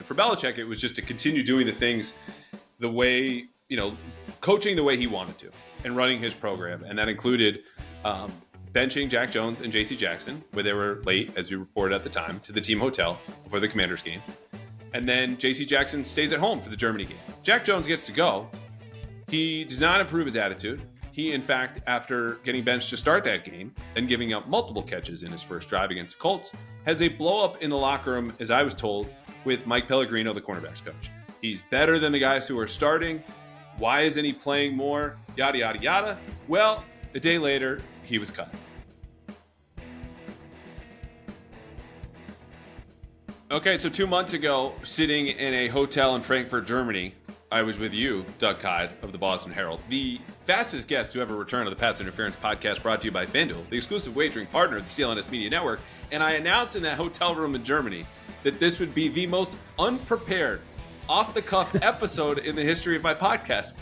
For Belichick, it was just to continue doing the things the way, coaching the way he wanted to and running his program. And that included benching Jack Jones and J.C. Jackson, where they were late, as we reported at the time, to the team hotel before the Commanders game. And then J.C. Jackson stays at home for the Germany game. Jack Jones gets to go. He does not improve his attitude. He, in fact, after getting benched to start that game and giving up multiple catches in his first drive against the Colts, has a blow-up in the locker room, as I was told, with Mike Pellegrino, the cornerbacks coach. He's better than the guys who are starting. Why isn't he playing more? Yada, yada, yada. Well, a day later, he was cut. Okay, so 2 months ago, sitting in a hotel in Frankfurt, Germany, I was with you, Doug Kyed of the Boston Herald, the fastest guest to ever return to the Pass Interference podcast, brought to you by FanDuel, the exclusive wagering partner of the CLNS Media Network. And I announced in that hotel room in Germany that this would be the most unprepared, off-the-cuff episode in the history of my podcast.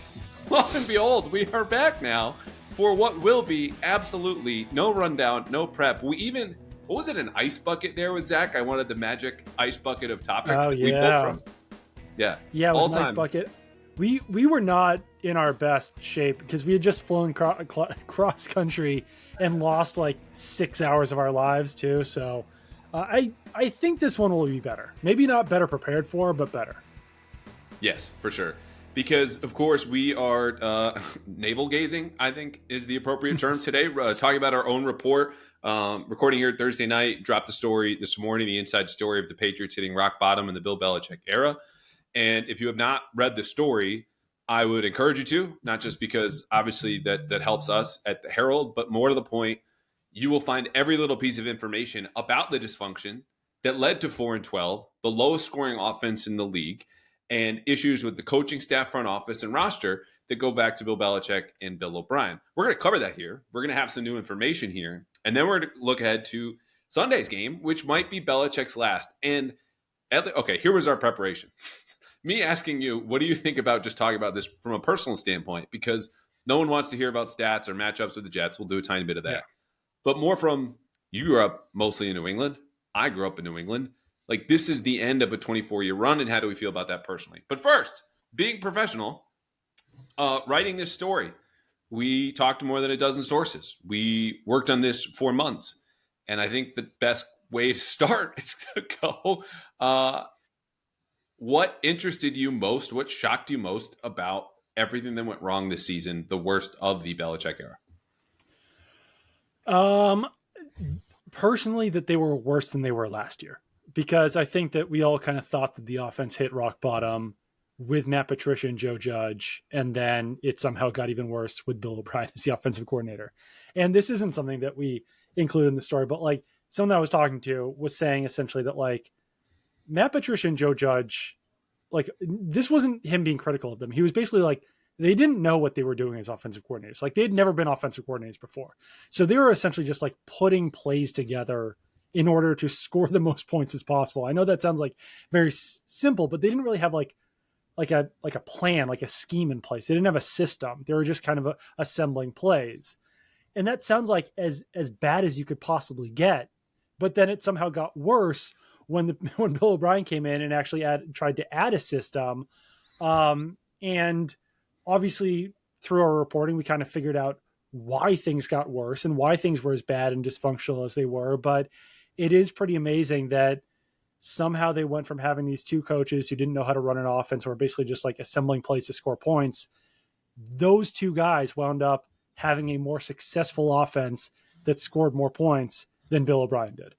Lo and behold, we are back now for what will be absolutely no rundown, no prep. We even, what was it, an ice bucket there with Zach? I wanted the magic ice bucket of topics we pulled from. Yeah, it was an ice bucket. We were not in our best shape because we had just flown cross country and lost like 6 hours of our lives too. So I think this one will be better. Maybe not better prepared for, but better. Yes, for sure. Because, of course, we are navel gazing, I think, is the appropriate term today. Talking about our own report. Recording here Thursday night, dropped the story this morning, the inside story of the Patriots hitting rock bottom in the Bill Belichick era. And if you have not read the story, I would encourage you to, not just because obviously that helps us at the Herald, but more to the point, you will find every little piece of information about the dysfunction that led to 4-12, the lowest scoring offense in the league, and issues with the coaching staff, front office, and roster that go back to Bill Belichick and Bill O'Brien. We're going to cover that here. We're going to have some new information here. And then we're going to look ahead to Sunday's game, which might be Belichick's last. And, okay, here was our preparation. Me asking you, what do you think about just talking about this from a personal standpoint? Because no one wants to hear about stats or matchups with the Jets. We'll do a tiny bit of that. Yeah. But more from, you grew up mostly in New England. I grew up in New England. Like, this is the end of a 24-year run, and how do we feel about that personally? But first, being professional, writing this story, we talked to more than a dozen sources. We worked on this for months, and I think the best way to start is to go, what interested you most, what shocked you most about everything that went wrong this season, the worst of the Belichick era? Personally, that they were worse than they were last year. Because I think that we all kind of thought that the offense hit rock bottom with Matt Patricia and Joe Judge, and then it somehow got even worse with Bill O'Brien as the offensive coordinator. And this isn't something that we include in the story, but like someone I was talking to was saying essentially that like Matt Patricia and Joe Judge, like this wasn't him being critical of them. He was basically like, they didn't know what they were doing as offensive coordinators. Like they had never been offensive coordinators before. So they were essentially just like putting plays together in order to score the most points as possible. I know that sounds like very simple, but they didn't really have like a plan, like a scheme in place. They didn't have a system. They were just kind of assembling plays. And that sounds like as bad as you could possibly get. But then it somehow got worse when Bill O'Brien came in and actually tried to add a system. And obviously through our reporting, we kind of figured out why things got worse and why things were as bad and dysfunctional as they were. But it is pretty amazing that somehow they went from having these two coaches who didn't know how to run an offense or basically just like assembling plays to score points. Those two guys wound up having a more successful offense that scored more points than Bill O'Brien did.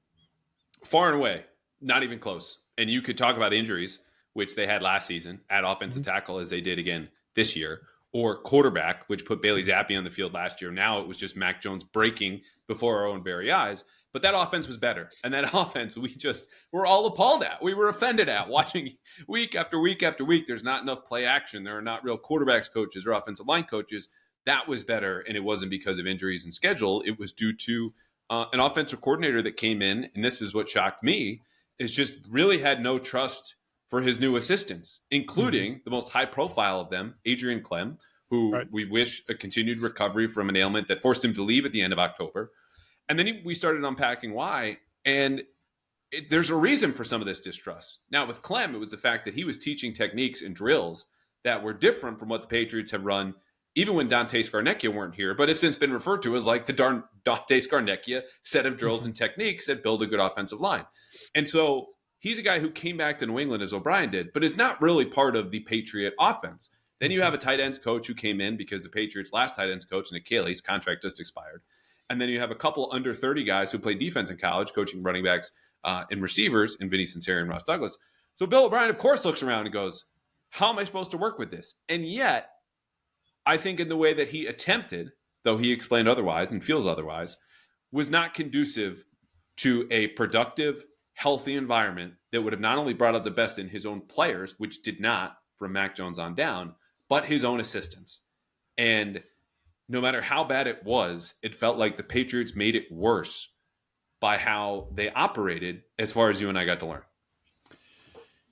Far and away, not even close. And you could talk about injuries, which they had last season at offensive tackle as they did again this year, or quarterback, which put Bailey Zappi on the field last year. Now it was just Mac Jones breaking before our own very eyes. But that offense was better. And that offense, we're all appalled at. We were offended at watching week after week after week. There's not enough play action. There are not real quarterbacks coaches or offensive line coaches. That was better. And it wasn't because of injuries and schedule. It was due to an offensive coordinator that came in. And this is what shocked me, is just really had no trust for his new assistants, including the most high profile of them, Adrian Clem, who we wish a continued recovery from an ailment that forced him to leave at the end of October. And then we started unpacking why. And there's a reason for some of this distrust. Now, with Clem, it was the fact that he was teaching techniques and drills that were different from what the Patriots have run, even when Dante Scarnecchia weren't here. But it's since been referred to as like the Dante Scarnecchia set of drills and techniques that build a good offensive line. And so he's a guy who came back to New England as O'Brien did, but is not really part of the Patriot offense. Then you have a tight ends coach who came in because the Patriots' last tight ends coach, Nick Caley's contract just expired. And then you have a couple under 30 guys who played defense in college, coaching running backs and receivers in Vinny Sinceri and Ross Douglas. So Bill O'Brien, of course, looks around and goes, how am I supposed to work with this? And yet, I think in the way that he attempted, though he explained otherwise and feels otherwise, was not conducive to a productive, healthy environment that would have not only brought out the best in his own players, which did not from Mac Jones on down, but his own assistants. And no matter how bad it was, it felt like the Patriots made it worse by how they operated as far as you and I got to learn.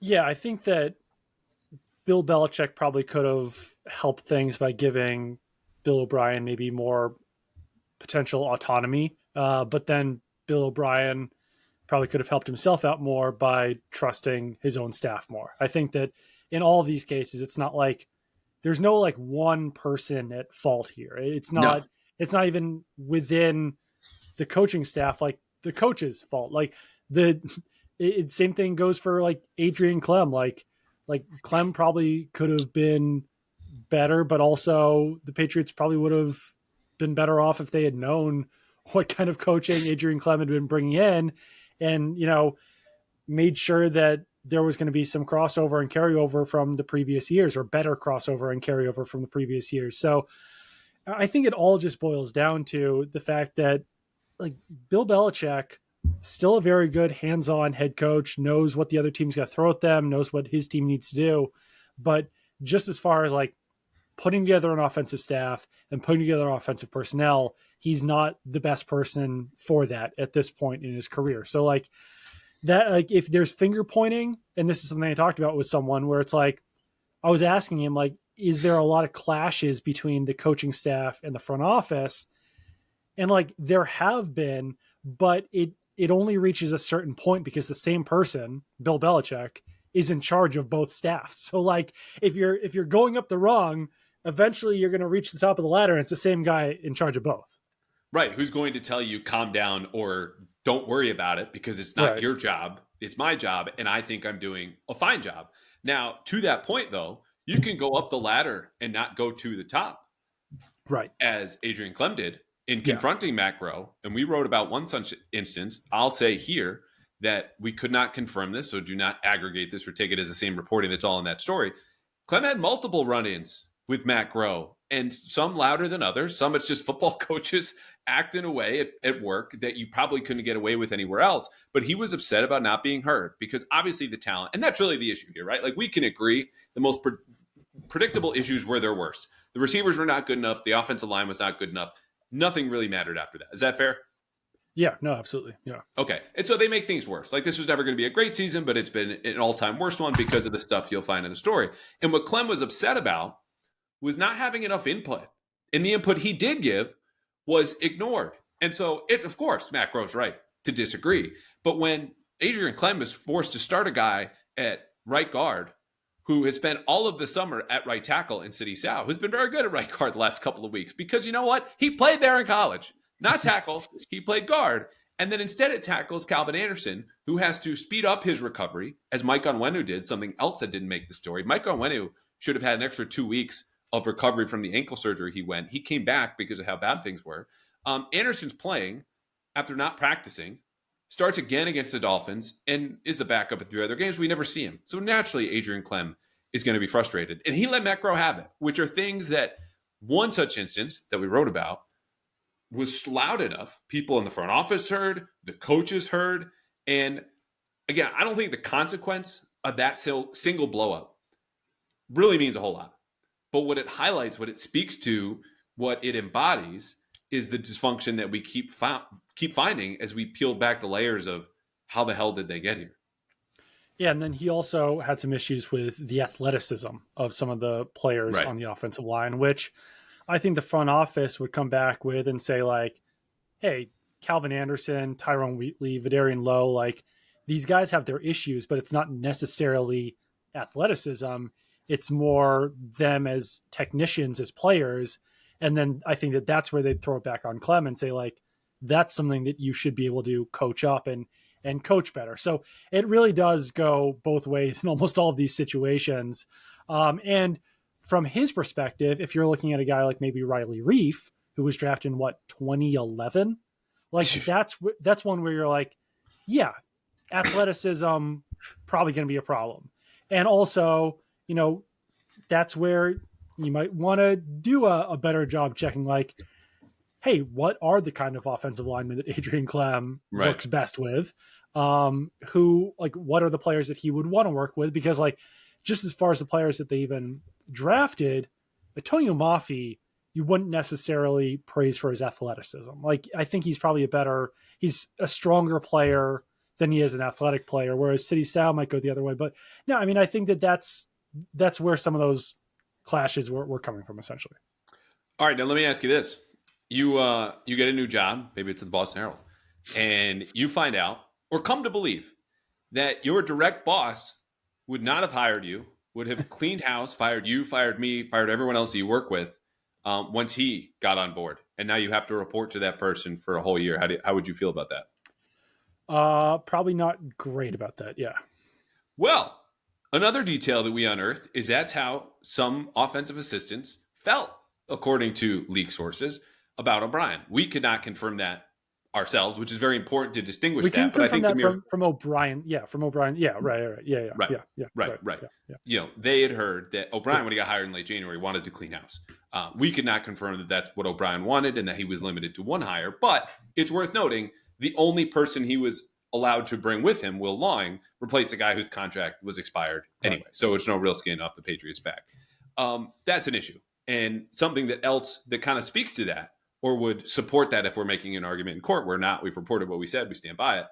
Yeah, I think that Bill Belichick probably could have helped things by giving Bill O'Brien maybe more potential autonomy. But then Bill O'Brien probably could have helped himself out more by trusting his own staff more. I think that in all of these cases, it's not like there's no like one person at fault here. It's not even within the coaching staff, like the coach's fault. Like same thing goes for like Adrian Clem. Like Clem probably could have been better, but also the Patriots probably would have been better off if they had known what kind of coaching Adrian Clem had been bringing in and, made sure that there was going to be some crossover and carryover from the previous years, or better crossover and carryover from the previous years. So I think it all just boils down to the fact that like Bill Belichick, still a very good hands-on head coach, knows what the other team's got to throw at them, knows what his team needs to do. But just as far as like putting together an offensive staff and putting together offensive personnel, he's not the best person for that at this point in his career. So like that, like if there's finger pointing, and this is something I talked about with someone where it's like, I was asking him like, is there a lot of clashes between the coaching staff and the front office? And like there have been, but it only reaches a certain point because the same person, Bill Belichick, is in charge of both staffs. So like if you're going up the rung, eventually you're going to reach the top of the ladder and it's the same guy in charge of both. Right. Who's going to tell you calm down or don't worry about it because it's not your job. It's my job. And I think I'm doing a fine job. Now, to that point, though, you can go up the ladder and not go to the top. Right. As Adrian Clem did in confronting Matt Groh. And we wrote about one such instance. I'll say here that we could not confirm this, so do not aggregate this or take it as the same reporting that's all in that story. Clem had multiple run-ins with Matt Groh, and some louder than others. Some it's just football coaches act in a way at work that you probably couldn't get away with anywhere else. But he was upset about not being heard because obviously the talent, and that's really the issue here, right? Like we can agree the most predictable issues were their worst. The receivers were not good enough. The offensive line was not good enough. Nothing really mattered after that. Is that fair? Yeah, no, absolutely. Yeah. Okay. And so they make things worse. Like this was never going to be a great season, but it's been an all-time worst one because of the stuff you'll find in the story. And what Clem was upset about was not having enough input. And the input he did give was ignored. And so it's, of course, Matt Groh's right to disagree. But when Adrian Clem is forced to start a guy at right guard who has spent all of the summer at right tackle in City South, who's been very good at right guard the last couple of weeks, because you know what? He played there in college. Not tackle. He played guard. And then instead it tackles Calvin Anderson, who has to speed up his recovery, as Mike Onwenu did, something else that didn't make the story. Mike Onwenu should have had an extra 2 weeks of recovery from the ankle surgery he came back because of how bad things were. Anderson's playing after not practicing, starts again against the Dolphins, and is the backup at 3 other games. We never see him. So naturally, Adrian Clem is going to be frustrated. And he let Matt Groh have it, which are things that one such instance that we wrote about was loud enough. People in the front office heard, the coaches heard. And again, I don't think the consequence of that single blow up really means a whole lot. But what it highlights, what it speaks to, what it embodies is the dysfunction that we keep finding as we peel back the layers of how the hell did they get here? Yeah, and then he also had some issues with the athleticism of some of the players on the offensive line, which I think the front office would come back with and say like, hey, Calvin Anderson, Tyrone Wheatley, Vidarian Lowe, like these guys have their issues, but it's not necessarily athleticism. It's more them as technicians, as players. And then I think that that's where they'd throw it back on Clem and say, like, that's something that you should be able to coach up and coach better. So it really does go both ways in almost all of these situations. And from his perspective, if you're looking at a guy like maybe Riley Reif, who was drafted in 2011, like that's one where you're like, yeah, athleticism probably going to be a problem. And also, that's where you might want to do a better job checking, like, hey, what are the kind of offensive linemen that Adrian Clem works best with? Who, like, what are the players that he would want to work with? Because, like, just as far as the players that they even drafted, Antonio Mafi, you wouldn't necessarily praise for his athleticism. Like, I think he's a stronger player than he is an athletic player, whereas City Sal might go the other way. But no, I mean, I think that's where some of those clashes were coming from, essentially. All right, now let me ask you this. You get a new job, maybe it's at the Boston Herald, and you find out or come to believe that your direct boss would not have hired you, would have cleaned house, fired you, fired me, fired everyone else that you work with once he got on board. And now you have to report to that person for a whole year. How would you feel about that? Probably not great about that, yeah. Well, another detail that we unearthed is that's how some offensive assistants felt, according to leak sources, about O'Brien. We could not confirm that ourselves, which is very important to distinguish that. But I think that from O'Brien, from O'Brien, right. They had heard that O'Brien, when he got hired in late January, wanted to clean house. We could not confirm that that's what O'Brien wanted and that he was limited to one hire. But it's worth noting the only person he was allowed to bring with him, Will Lawing, replaced a guy whose contract was expired anyway. Right. So it's no real skin off the Patriots' back. That's an issue, and something that kind of speaks to that, or would support that if we're making an argument in court. We're not. We've reported what we said. We stand by it.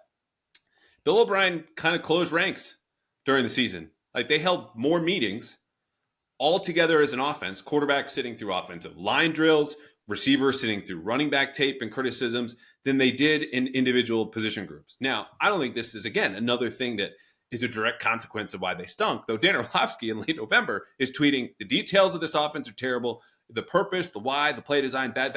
Bill O'Brien kind of closed ranks during the season. Like, they held more meetings all together as an offense, quarterback sitting through offensive line drills, receivers sitting through running back tape and criticisms, than they did in individual position groups. Now, I don't think this is, again, another thing that is a direct consequence of why they stunk, though Dan Orlovsky in late November is tweeting, the details of this offense are terrible, the purpose, the why, the play design, bad.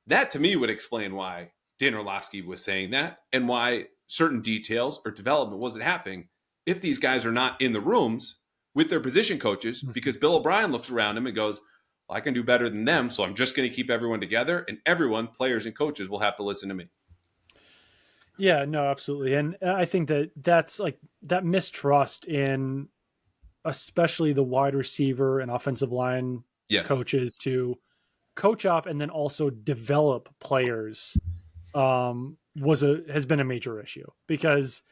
That, to me, would explain why Dan Orlovsky was saying that and why certain details or development wasn't happening if these guys are not in the rooms with their position coaches, because Bill O'Brien looks around him and goes, well, I can do better than them, so I'm just going to keep everyone together, and everyone, players and coaches, will have to listen to me. Yeah, no, absolutely. And I think that's like that mistrust in especially the wide receiver and offensive line coaches to coach up and then also develop players has been a major issue, because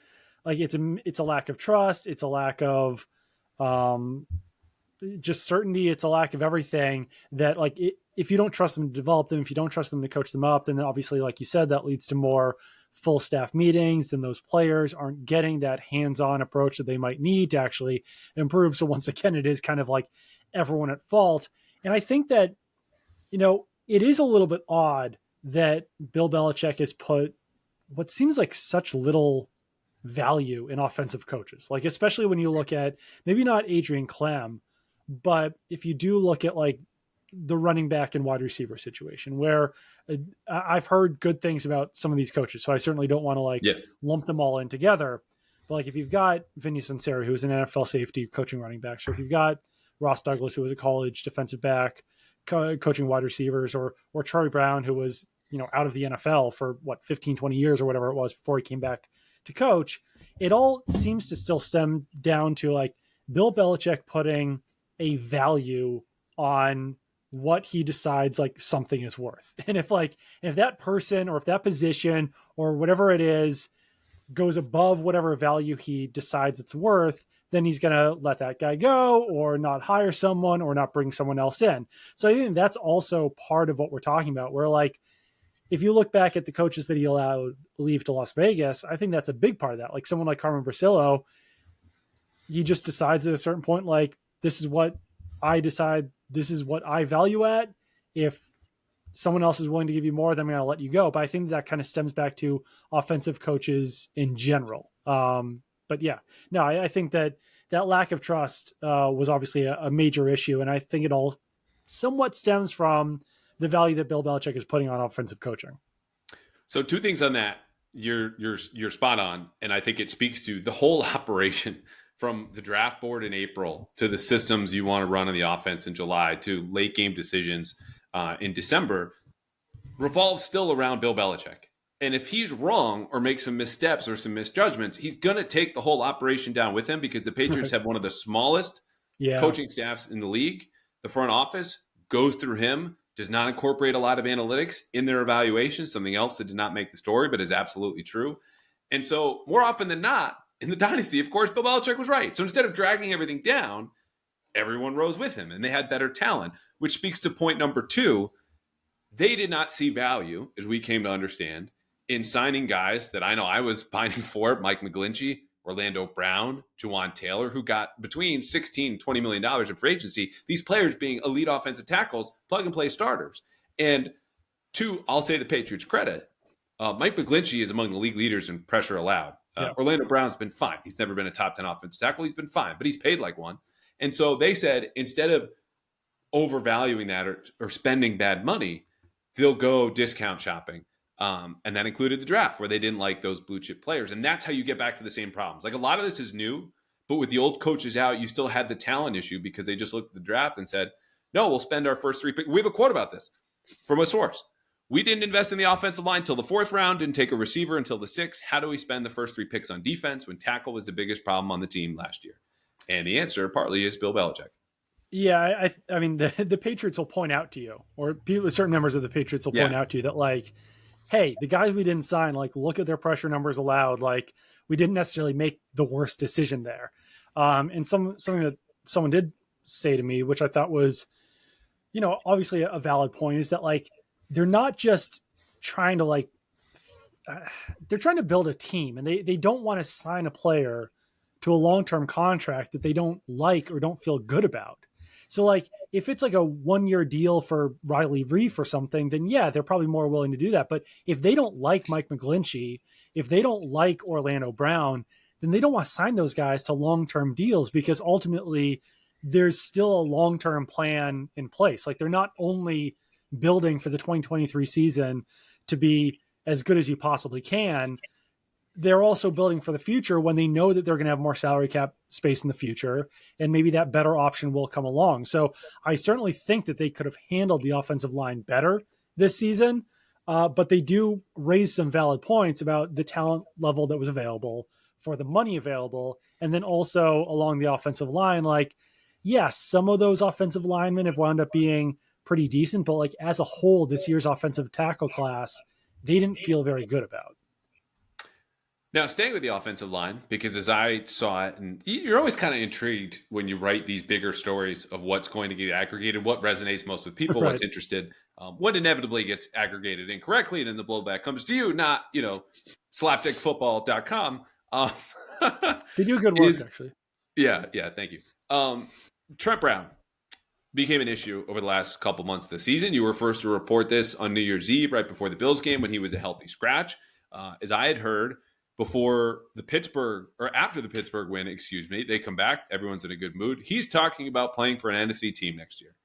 like it's a lack of trust, it's a lack of just certainty, it's a lack of everything that, like, if you don't trust them to develop them, if you don't trust them to coach them up, then obviously, like you said, that leads to more full staff meetings, and those players aren't getting that hands-on approach that they might need to actually improve. So once again, it is kind of like everyone at fault. And I think that, it is a little bit odd that Bill Belichick has put what seems like such little value in offensive coaches. Like, especially when you look at maybe not Adrian Clem, but if you do look at like the running back and wide receiver situation, where I've heard good things about some of these coaches, so I certainly don't want to lump them all in together. But like, if you've got Vinny Sunseri, who was an NFL safety coaching running back, so if you've got Ross Douglas, who was a college defensive back coaching wide receivers, or Charlie Brown, who was out of the NFL for 15, 20 years or whatever it was before he came back to coach, it all seems to still stem down to like Bill Belichick putting a value on what he decides like something is worth. And if that person or if that position or whatever it is goes above whatever value he decides it's worth, then he's going to let that guy go or not hire someone or not bring someone else in. So I think that's also part of what we're talking about, where like, if you look back at the coaches that he allowed leave to Las Vegas, I think that's a big part of that. Like someone like Carmen Brasillo, he just decides at a certain point, like, this is what I decide, this is what I value at. If someone else is willing to give you more, then I'm going to let you go. But I think that kind of stems back to offensive coaches in general. But yeah, no, I think that lack of trust was obviously a major issue. And I think it all somewhat stems from the value that Bill Belichick is putting on offensive coaching. So 2 things on that. You're spot on. And I think it speaks to the whole operation from the draft board in April to the systems you want to run on the offense in July to late game decisions in December revolves still around Bill Belichick. And if he's wrong or makes some missteps or some misjudgments, he's going to take the whole operation down with him because the Patriots have one of the smallest coaching staffs in the league. The front office goes through him, does not incorporate a lot of analytics in their evaluation, something else that did not make the story, but is absolutely true. And so more often than not, in the dynasty, of course, Bill Belichick was right. So instead of dragging everything down, everyone rose with him and they had better talent, which speaks to point number 2. They did not see value, as we came to understand, in signing guys that I know I was pining for, Mike McGlinchey, Orlando Brown, Juwan Taylor, who got between $16 and $20 million in free agency, these players being elite offensive tackles, plug-and-play starters. And to, I'll say the Patriots' credit, Mike McGlinchey is among the league leaders in pressure allowed. Orlando Brown's been fine. He's never been a top 10 offensive tackle. He's been fine, but he's paid like one. And so they said, instead of overvaluing that or spending bad money, they'll go discount shopping. And that included the draft where they didn't like those blue chip players. And that's how you get back to the same problems. Like a lot of this is new, but with the old coaches out, you still had the talent issue because they just looked at the draft and said, no, we'll spend our first 3 picks. We have a quote about this from a source. We didn't invest in the offensive line until the 4th round, didn't take a receiver until the 6th. How do we spend the first 3 picks on defense when tackle was the biggest problem on the team last year? And the answer partly is Bill Belichick. Yeah, I mean, the Patriots will point out to you, or people, certain members of the Patriots will point out to you that, like, hey, the guys we didn't sign, like, look at their pressure numbers allowed. Like, we didn't necessarily make the worst decision there. And something that someone did say to me, which I thought was, obviously a valid point, is that, like, they're not just trying to, they're trying to build a team, and they don't want to sign a player to a long-term contract that they don't like or don't feel good about. So, like, if it's like a 1-year deal for Riley Reef or something, then yeah, they're probably more willing to do that. But if they don't like Mike McGlinchey, if they don't like Orlando Brown, then they don't want to sign those guys to long-term deals because ultimately there's still a long-term plan in place. Like, they're not only building for the 2023 season to be as good as you possibly can, they're also building for the future when they know that they're going to have more salary cap space in the future, and maybe that better option will come along. So I certainly think that they could have handled the offensive line better this season, but they do raise some valid points about the talent level that was available, for the money available, and then also along the offensive line. Like, yes, some of those offensive linemen have wound up being pretty decent, but like as a whole, this year's offensive tackle class, they didn't feel very good about. Now, staying with the offensive line, because as I saw it, and you're always kind of intrigued when you write these bigger stories of what's going to get aggregated, what resonates most with people, what's interested, what inevitably gets aggregated incorrectly, then the blowback comes to you, not, slapdickfootball.com. They do good work, actually. Yeah, thank you. Trent Brown became an issue over the last couple months of the season. You were first to report this on New Year's Eve, right before the Bills game, when he was a healthy scratch. As I had heard, before the Pittsburgh, or after the Pittsburgh win, they come back, everyone's in a good mood. He's talking about playing for an NFC team next year.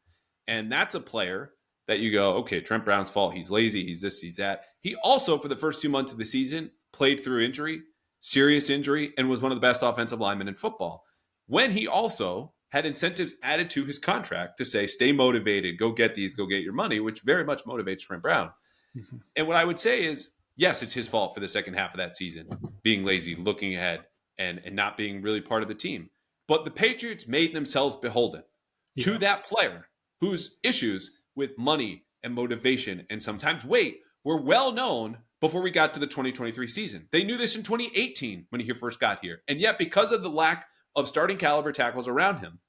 And that's a player that you go, okay, Trent Brown's fault. He's lazy. He's this, he's that. He also, for the first 2 months of the season, played through injury, serious injury, and was one of the best offensive linemen in football. When he also had incentives added to his contract to say, stay motivated, go get these, go get your money, which very much motivates Trent Brown. Mm-hmm. And what I would say is, yes, it's his fault for the second half of that season, being lazy, looking ahead, and not being really part of the team. But the Patriots made themselves beholden to that player whose issues with money and motivation and sometimes weight were well known before we got to the 2023 season. They knew this in 2018 when he first got here. And yet, because of the lack of starting caliber tackles around him,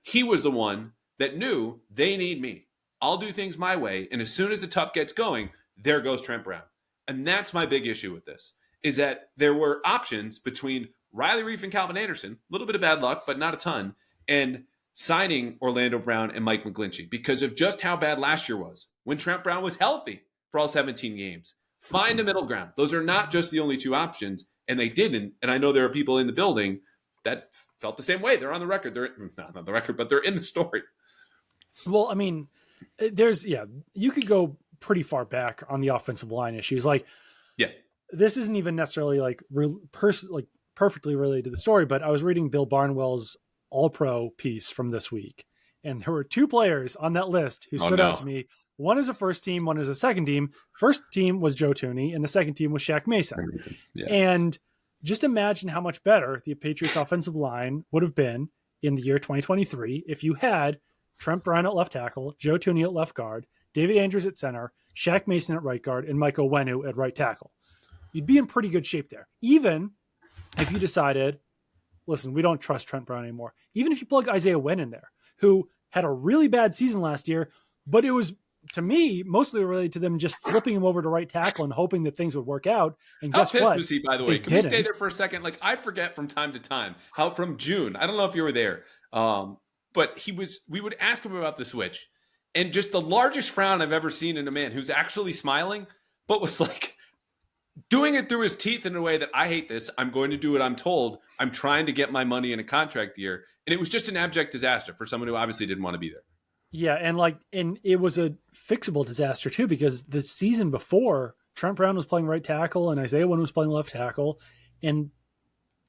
he was the one that knew they need me. I'll do things my way. And as soon as the tough gets going, there goes Trent Brown. And that's my big issue with this, is that there were options between Riley Reif and Calvin Anderson, a little bit of bad luck, but not a ton, and signing Orlando Brown and Mike McGlinchey because of just how bad last year was. when Trent Brown was healthy for all 17 games. Find a middle ground. Those are not just the only two options, and they didn't. And I know there are people in the building that felt the same way. They're on the record. They're not on the record, but they're in the story. Well, I mean, you could go pretty far back on the offensive line issues. Like, this isn't even necessarily like perfectly related to the story, but I was reading Bill Barnwell's All-Pro piece from this week, and there were two players on that list who stood out to me. One is a first team, one is a second team. First team was Joe Thuney, and the second team was Shaq Mason. Yeah. And just imagine how much better the Patriots offensive line would have been in the year 2023 if you had Trent Brown at left tackle, Joe Thuney at left guard, David Andrews at center, Shaq Mason at right guard, and Mike Onwenu at right tackle. You'd be in pretty good shape there. Even if you decided, listen, we don't trust Trent Brown anymore. Even if you plug Isaiah Wynn in there, who had a really bad season last year, but it was, to me, mostly related to them just flipping him over to right tackle and hoping that things would work out. And guess what? How pissed was he, by the way? Can we stay there for a second? Like, I forget from time to time how from June, I don't know if you were there, but we would ask him about the switch, and just the largest frown I've ever seen in a man who's actually smiling, but was like doing it through his teeth in a way that I hate this. I'm going to do what I'm told. I'm trying to get my money in a contract year. And it was just an abject disaster for someone who obviously didn't want to be there. Yeah. And it was a fixable disaster too, because the season before, Trent Brown was playing right tackle and Isaiah Wynn was playing left tackle. And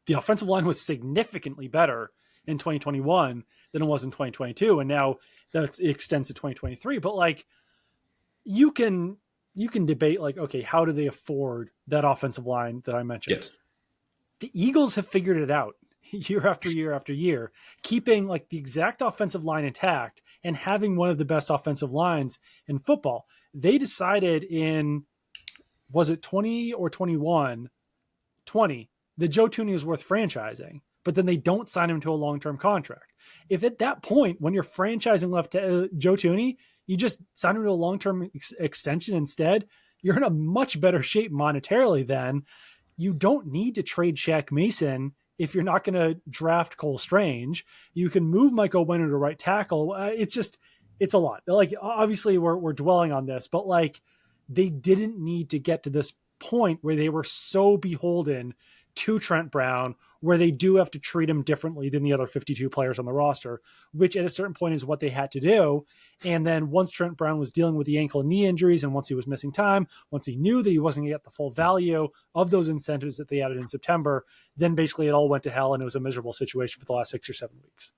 the offensive line was significantly better in 2021 than it was in 2022. And now that extends to 2023. But like, you can debate like, okay, how do they afford that offensive line that I mentioned? Yes. The Eagles have figured it out year after year after year, keeping like the exact offensive line intact and having one of the best offensive lines in football. They decided in, was it 20 or 21, 20, that Joe Thuney was worth franchising, but then they don't sign him to a long-term contract. If at that point, when you're franchising Joe Thuney, you just sign him to a long-term extension instead, you're in a much better shape monetarily then. You don't need to trade Shaq Mason if you're not going to draft Cole Strange. You can move Mike Onwenu to right tackle. It's a lot. Like, obviously we're dwelling on this, but like, they didn't need to get to this point where they were so beholden to Trent Brown, where they do have to treat him differently than the other 52 players on the roster, which at a certain point is what they had to do. And then once Trent Brown was dealing with the ankle and knee injuries, and once he was missing time, once he knew that he wasn't going to get the full value of those incentives that they added in September, then basically it all went to hell and it was a miserable situation for the last 6 or 7 weeks.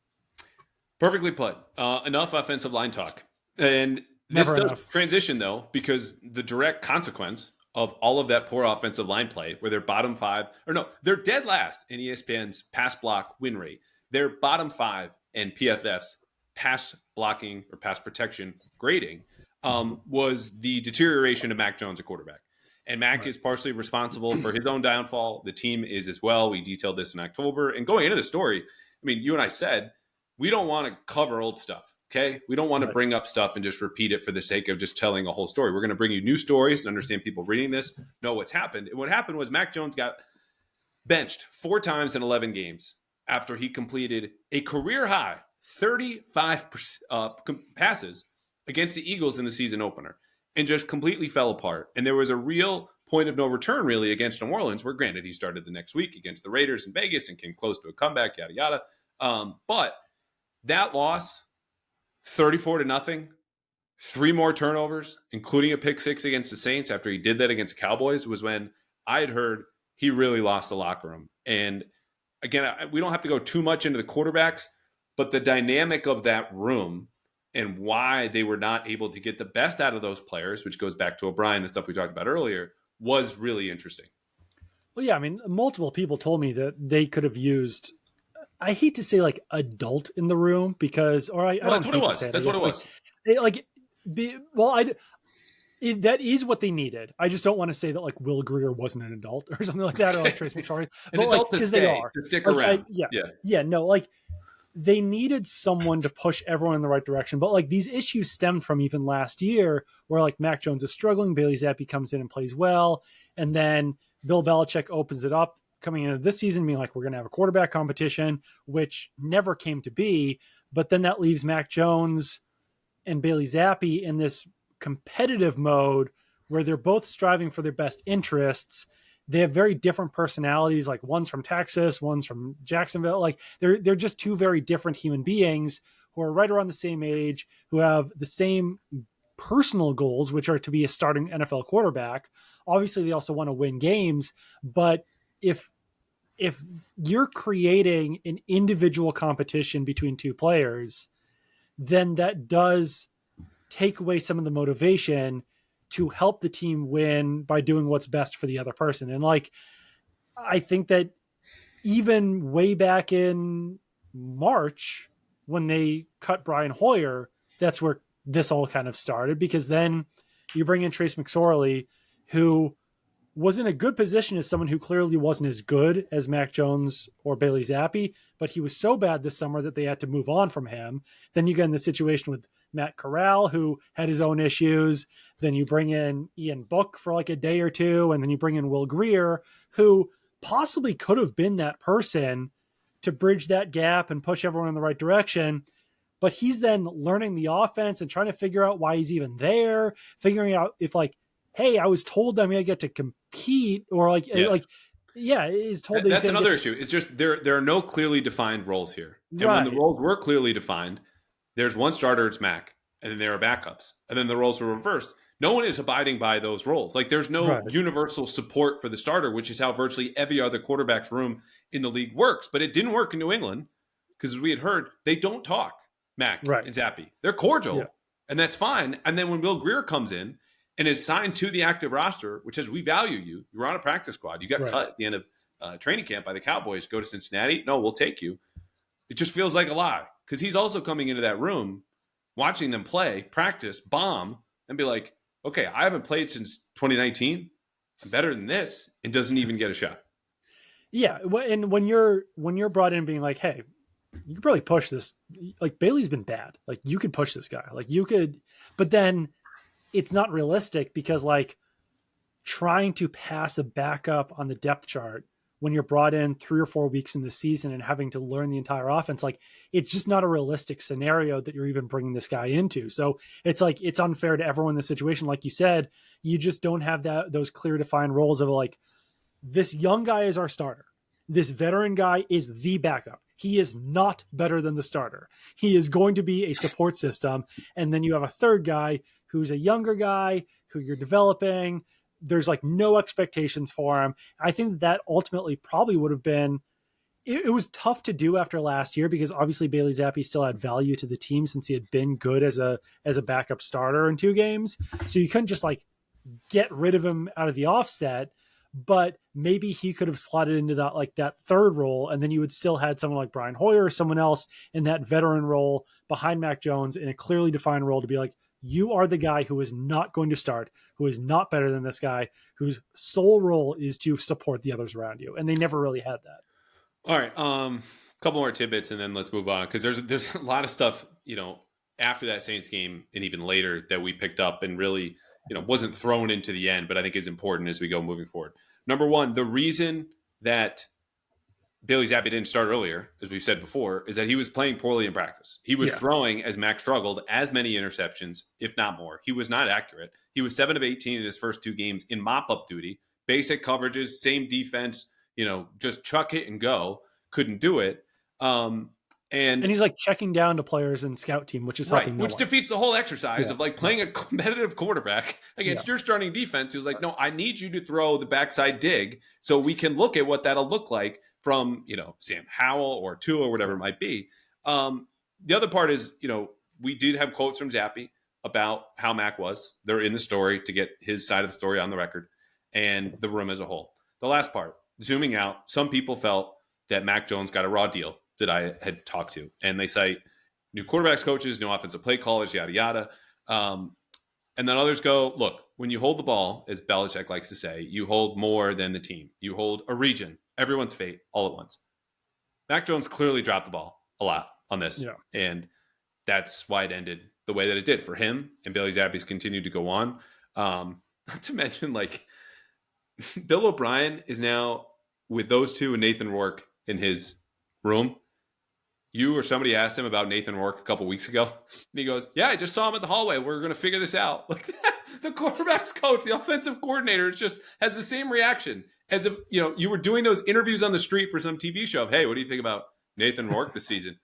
Perfectly put. Enough offensive line talk. And this does transition, though, because the direct consequence of all of that poor offensive line play, where they're bottom five, or no, they're dead last in ESPN's pass block win rate. They're bottom five in PFF's pass blocking or pass protection grading, was the deterioration of Mac Jones at quarterback. And Mac is partially responsible for his own downfall. The team is as well. We detailed this in October. And going into the story, I mean, you and I said, we don't want to cover old stuff. Okay, we don't want to bring up stuff and just repeat it for the sake of just telling a whole story. We're going to bring you new stories and understand people reading this know what's happened. And what happened was Mac Jones got benched 4 times in 11 games after he completed a career high 35 passes against the Eagles in the season opener and just completely fell apart. And there was a real point of no return really against New Orleans, where granted he started the next week against the Raiders in Vegas and came close to a comeback, yada, yada. But that loss, 34-0, 3 more turnovers, including a pick 6 against the Saints after he did that against the Cowboys, was when I had heard he really lost the locker room. And again, we don't have to go too much into the quarterbacks, but the dynamic of that room and why they were not able to get the best out of those players, which goes back to O'Brien and stuff we talked about earlier, was really interesting. Well, yeah, I mean, multiple people told me that they could have used, I hate to say like adult in the room because, or I don't that's what it was. That's what it was. That is what they needed. I just don't want to say that like Will Greer wasn't an adult or something like that, or like Trace McSorley, but like because they are to stick around. No, like they needed someone to push everyone in the right direction. But like these issues stemmed from even last year, where like Mac Jones is struggling, Bailey Zappi comes in and plays well, and then Bill Belichick opens it up coming into this season, being like, we're going to have a quarterback competition, which never came to be. But then that leaves Mac Jones and Bailey Zappi in this competitive mode where they're both striving for their best interests. They have very different personalities. Like one's from Texas, one's from Jacksonville. Like they're just two very different human beings who are right around the same age, who have the same personal goals, which are to be a starting NFL quarterback. Obviously, they also want to win games, but if you're creating an individual competition between two players, then that does take away some of the motivation to help the team win by doing what's best for the other person. And like, I think that even way back in March, when they cut Brian Hoyer, that's where this all kind of started, because then you bring in Trace McSorley, who was in a good position as someone who clearly wasn't as good as Mac Jones or Bailey Zappi, but he was so bad this summer that they had to move on from him. Then you get in the situation with Matt Corral, who had his own issues. Then you bring in Ian Book for like a day or two, and then you bring in Will Grier, who possibly could have been that person to bridge that gap and push everyone in the right direction. But he's then learning the offense and trying to figure out why he's even there, figuring out if like, hey, I was told I'm going to get to compete, or like, is told that's another issue. It's just there are no clearly defined roles here. And right. When the roles were clearly defined, there's one starter, it's Mac, and then there are backups. And then the roles were reversed. No one is abiding by those roles. Like there's no universal support for the starter, which is how virtually every other quarterback's room in the league works. But it didn't work in New England because, as we had heard, they don't talk, Mac and Zappi. They're cordial, and that's fine. And then when Will Grier comes in and is signed to the active roster, which says, we value you. You're on a practice squad. You got cut at the end of training camp by the Cowboys. Go to Cincinnati. No, we'll take you. It just feels like a lie, because he's also coming into that room, watching them play, practice, bomb, and be like, okay, I haven't played since 2019. I'm better than this, and doesn't even get a shot. Yeah, and when you're brought in being like, hey, you could probably push this. Like Bailey's been bad. Like you could push this guy. Like you could, but then it's not realistic, because like trying to pass a backup on the depth chart when you're brought in 3 or 4 weeks in the season and having to learn the entire offense, like it's just not a realistic scenario that you're even bringing this guy into. So it's like, it's unfair to everyone in the situation. Like you said, you just don't have those clear defined roles of like, this young guy is our starter. This veteran guy is the backup. He is not better than the starter. He is going to be a support system. And then you have a third guy who's a younger guy who you're developing. There's like no expectations for him. I think that ultimately probably would have been, it was tough to do after last year, because obviously Bailey Zappi still had value to the team since he had been good as a backup starter in 2 games. So you couldn't just like get rid of him out of the offset, but maybe he could have slotted into that, like that third role. And then you would still had someone like Brian Hoyer or someone else in that veteran role behind Mac Jones in a clearly defined role to be like, you are the guy who is not going to start, who is not better than this guy, whose sole role is to support the others around you. And they never really had that. All right. Couple more tidbits and then let's move on. Cause there's a lot of stuff, after that Saints game and even later that we picked up and really, wasn't thrown into the end, but I think is important as we go moving forward. Number one, the reason that Bailey Zappi didn't start earlier, as we've said before, is that he was playing poorly in practice. He was throwing, as Mac struggled, as many interceptions, if not more. He was not accurate. He was 7 of 18 in his first 2 games in mop-up duty. Basic coverages, same defense, just chuck it and go. Couldn't do it. And he's like checking down to players in scout team, which is helping which defeats the whole exercise of like playing a competitive quarterback against your starting defense. He was like, no, I need you to throw the backside dig so we can look at what that'll look like from, Sam Howell or Tua or whatever it might be. The other part is, we did have quotes from Zappi about how Mac was. They're in the story to get his side of the story on the record and the room as a whole. The last part, zooming out, some people felt that Mac Jones got a raw deal that I had talked to. And they cite new quarterbacks coaches, new offensive play callers, yada, yada. And then others go, look, when you hold the ball, as Belichick likes to say, you hold more than the team. You hold a region, everyone's fate, all at once. Mac Jones clearly dropped the ball a lot on this. Yeah. And that's why it ended the way that it did for him. And Bailey Zappi's continued to go on. Not to mention, like, Bill O'Brien is now with those two and Nathan Rourke in his room. you or somebody asked him about Nathan Rourke a couple weeks ago, and he goes, "Yeah, I just saw him at the hallway. We're going to figure this out." Like the quarterback's coach, the offensive coordinator, just has the same reaction as if you were doing those interviews on the street for some TV show. Hey, what do you think about Nathan Rourke this season?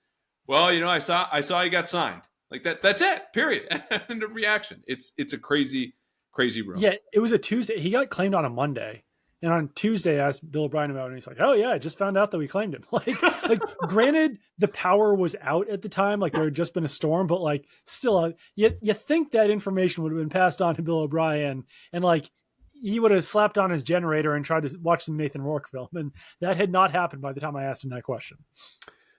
Well, I saw he got signed. Like that. That's it. Period. End of reaction. It's a crazy room. Yeah, it was a Tuesday. He got claimed on a Monday. And on Tuesday, I asked Bill O'Brien about it, and he's like, "Oh yeah, I just found out that we claimed him." Like, granted, the power was out at the time, like there had just been a storm, but like, still, you think that information would have been passed on to Bill O'Brien, and like, he would have slapped on his generator and tried to watch some Nathan Rourke film, and that had not happened by the time I asked him that question.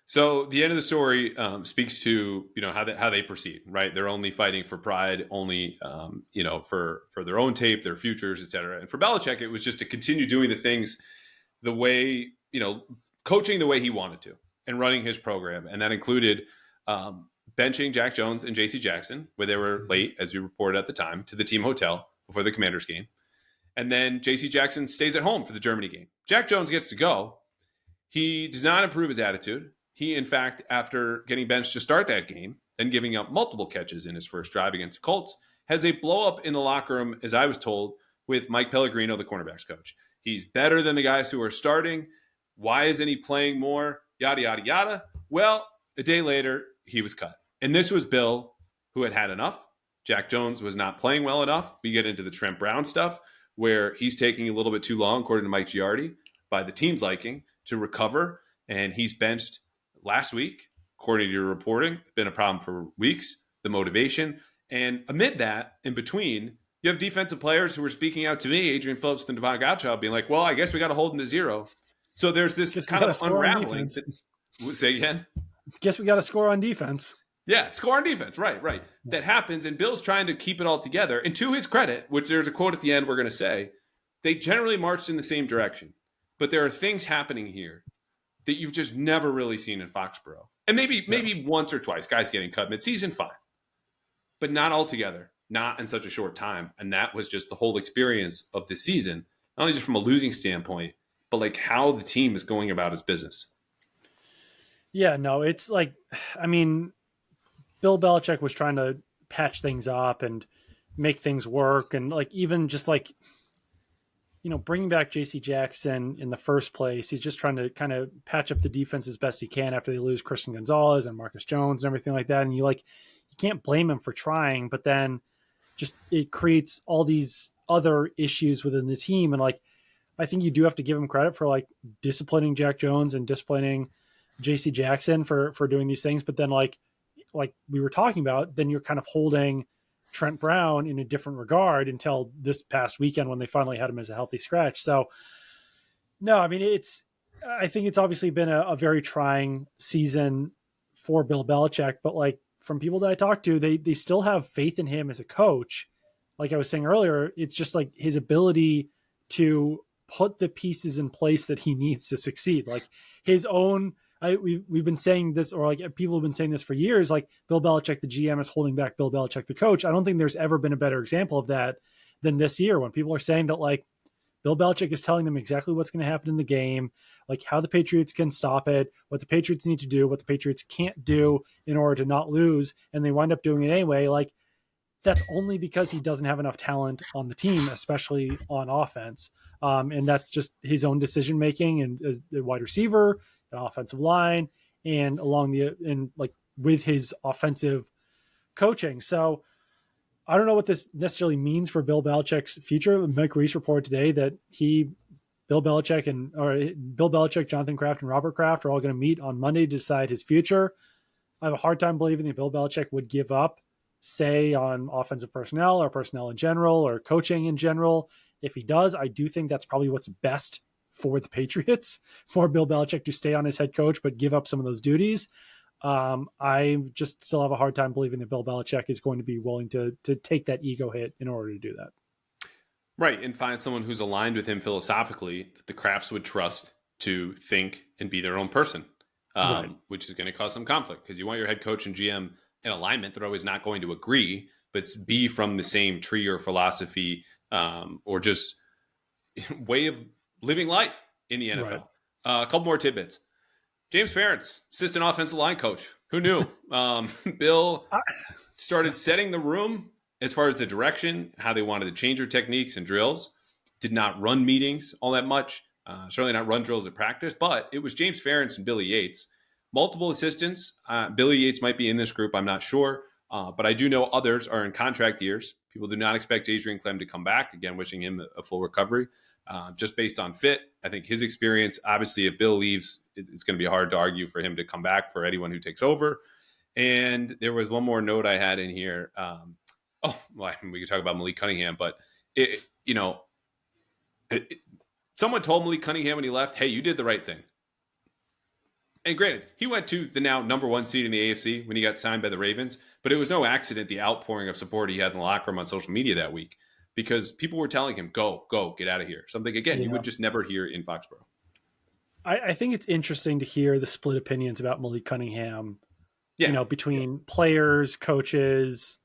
So the end of the story speaks to how they proceed, right? They're only fighting for pride, only for their own tape, their futures, et cetera. And for Belichick, it was just to continue doing the things the way coaching the way he wanted to and running his program, and that included benching Jack Jones and J.C. Jackson, where they were late, as we reported at the time, to the team hotel before the Commanders game, and then J.C. Jackson stays at home for the Germany game. Jack Jones gets to go. He does not improve his attitude. He, in fact, after getting benched to start that game and giving up multiple catches in his first drive against the Colts, has a blow-up in the locker room, as I was told, with Mike Pellegrino, the cornerbacks coach. He's better than the guys who are starting. Why isn't he playing more? Yada, yada, yada. Well, a day later, he was cut. And this was Bill, who had had enough. Jack Jones was not playing well enough. We get into the Trent Brown stuff, where he's taking a little bit too long, according to Mike Giardi, by the team's liking, to recover. And he's benched last week, according to your reporting. Been a problem for weeks, the motivation. And amid that, in between, you have defensive players who are speaking out to me, Adrian Phillips and Devon Gottschalk, being like, well, I guess we got to hold him to 0. So there's this kind of unraveling. Say again? Guess we got to score on defense. Yeah, score on defense. Right. That happens, and Bill's trying to keep it all together. And to his credit, which there's a quote at the end we're going to say, they generally marched in the same direction. But there are things happening here that you've just never really seen in Foxboro. And maybe once or twice, guys getting cut midseason, fine. But not altogether, not in such a short time. And that was just the whole experience of the season, not only just from a losing standpoint, but like how the team is going about its business. Yeah, no, it's like, I mean, Bill Belichick was trying to patch things up and make things work. And like, even just like, bringing back J.C. Jackson in the first place, he's just trying to kind of patch up the defense as best he can after they lose Christian Gonzalez and Marcus Jones and everything like that. And you can't blame him for trying, but then just it creates all these other issues within the team. And like, I think you do have to give him credit for like disciplining Jack Jones and disciplining J.C. Jackson for doing these things. But then like we were talking about, then you're kind of holding Trent Brown in a different regard until this past weekend when they finally had him as a healthy scratch. So no, I mean, I think it's obviously been a very trying season for Bill Belichick, but like from people that I talked to, they still have faith in him as a coach. Like I was saying earlier, it's just like his ability to put the pieces in place that he needs to succeed. Like his own, we've been saying this, or like people have been saying this for years, like Bill Belichick, the GM, is holding back Bill Belichick, the coach. I don't think there's ever been a better example of that than this year, when people are saying that like Bill Belichick is telling them exactly what's going to happen in the game, like how the Patriots can stop it, what the Patriots need to do, what the Patriots can't do in order to not lose. And they wind up doing it anyway. Like that's only because he doesn't have enough talent on the team, especially on offense. And that's just his own decision-making and as the wide receiver, the offensive line, and with his offensive coaching. So I don't know what this necessarily means for Bill Belichick's future. Mike Reese reported today that Bill Belichick, Jonathan Kraft, and Robert Kraft are all going to meet on Monday to decide his future. I have a hard time believing that Bill Belichick would give up say on offensive personnel or personnel in general or coaching in general. If he does, I do think that's probably what's best for the Patriots, for Bill Belichick to stay on as head coach, but give up some of those duties. I just still have a hard time believing that Bill Belichick is going to be willing to take that ego hit in order to do that. Right. And find someone who's aligned with him philosophically that the Crafts would trust to think and be their own person, right. Which is going to cause some conflict because you want your head coach and GM in alignment. They're always not going to agree, but be from the same tree or philosophy or just way of living life in the NFL. Right. A couple more tidbits. James Ferentz, assistant offensive line coach. Who knew? Bill started setting the room as far as the direction, how they wanted to change their techniques and drills. Did not run meetings all that much. Certainly not run drills at practice, but it was James Ferentz and Billy Yates. Multiple assistants. Billy Yates might be in this group. I'm not sure. But I do know others are in contract years. People do not expect Adrian Clem to come back. Again, wishing him a full recovery. Just based on fit, I think his experience, obviously, if Bill leaves, it's going to be hard to argue for him to come back for anyone who takes over. And there was one more note I had in here. We could talk about Malik Cunningham, but someone told Malik Cunningham when he left, hey, you did the right thing. And granted, he went to the now number 1 seed in the AFC when he got signed by the Ravens, but it was no accident the outpouring of support he had in the locker room on social media that week, because people were telling him, go, get out of here. Something, again, you would just never hear in Foxboro. I think it's interesting to hear the split opinions about Malik Cunningham, between players, coaches,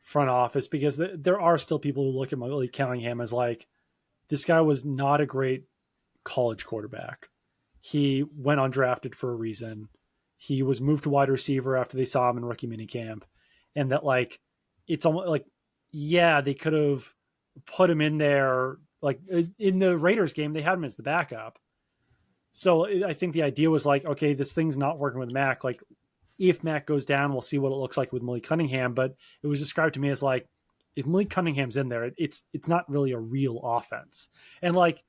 front office, because there are still people who look at Malik Cunningham as like, this guy was not a great college quarterback. He went undrafted for a reason. He was moved to wide receiver after they saw him in rookie minicamp. And that, like, it's almost like, they could have put him in there. Like, in the Raiders game, they had him as the backup. So I think the idea was like, okay, this thing's not working with Mac. Like, if Mac goes down, we'll see what it looks like with Malik Cunningham. But it was described to me as like, if Malik Cunningham's in there, it's not really a real offense. And like,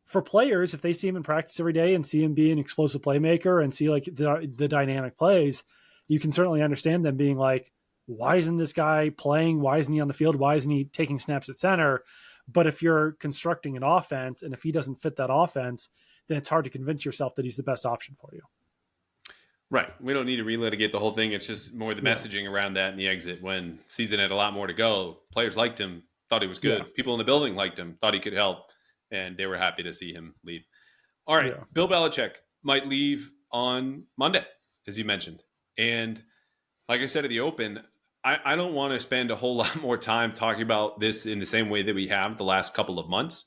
for players, if they see him in practice every day and see him be an explosive playmaker and see like the dynamic plays, you can certainly understand them being like, why isn't this guy playing? Why isn't he on the field? Why isn't he taking snaps at center? But if you're constructing an offense and if he doesn't fit that offense, then it's hard to convince yourself that he's the best option for you. Right. We don't need to relitigate the whole thing. It's just more the messaging around that and the exit. When season had a lot more to go, players liked him, thought he was good. Yeah. People in the building liked him, thought he could help, and they were happy to see him leave. All right. Yeah. Bill Belichick might leave on Monday, as you mentioned. And like I said at the open, I don't want to spend a whole lot more time talking about this in the same way that we have the last couple of months.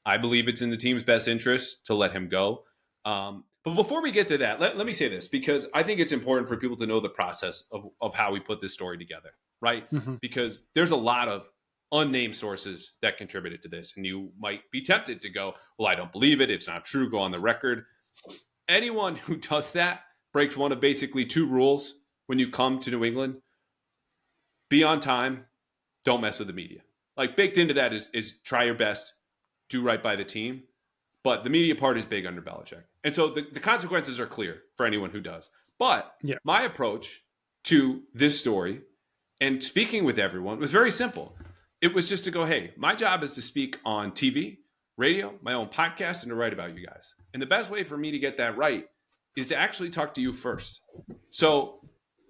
I believe it's in the team's best interest to let him go. But before we get to that, let me say this, because I think it's important for people to know the process of how we put this story together, right? Mm-hmm. Because there's a lot of unnamed sources that contributed to this. And you might be tempted to go, well, I don't believe it. It's not true. Go on the record. Anyone who does that breaks one of basically 2 rules when you come to New England. Be on time. Don't mess with the media. Like, baked into that is try your best, do right by the team. But the media part is big under Belichick. And so the consequences are clear for anyone who does. But my approach to this story and speaking with everyone was very simple. It was just to go, hey, my job is to speak on TV, radio, my own podcast, and to write about you guys. And the best way for me to get that right is to actually talk to you first. So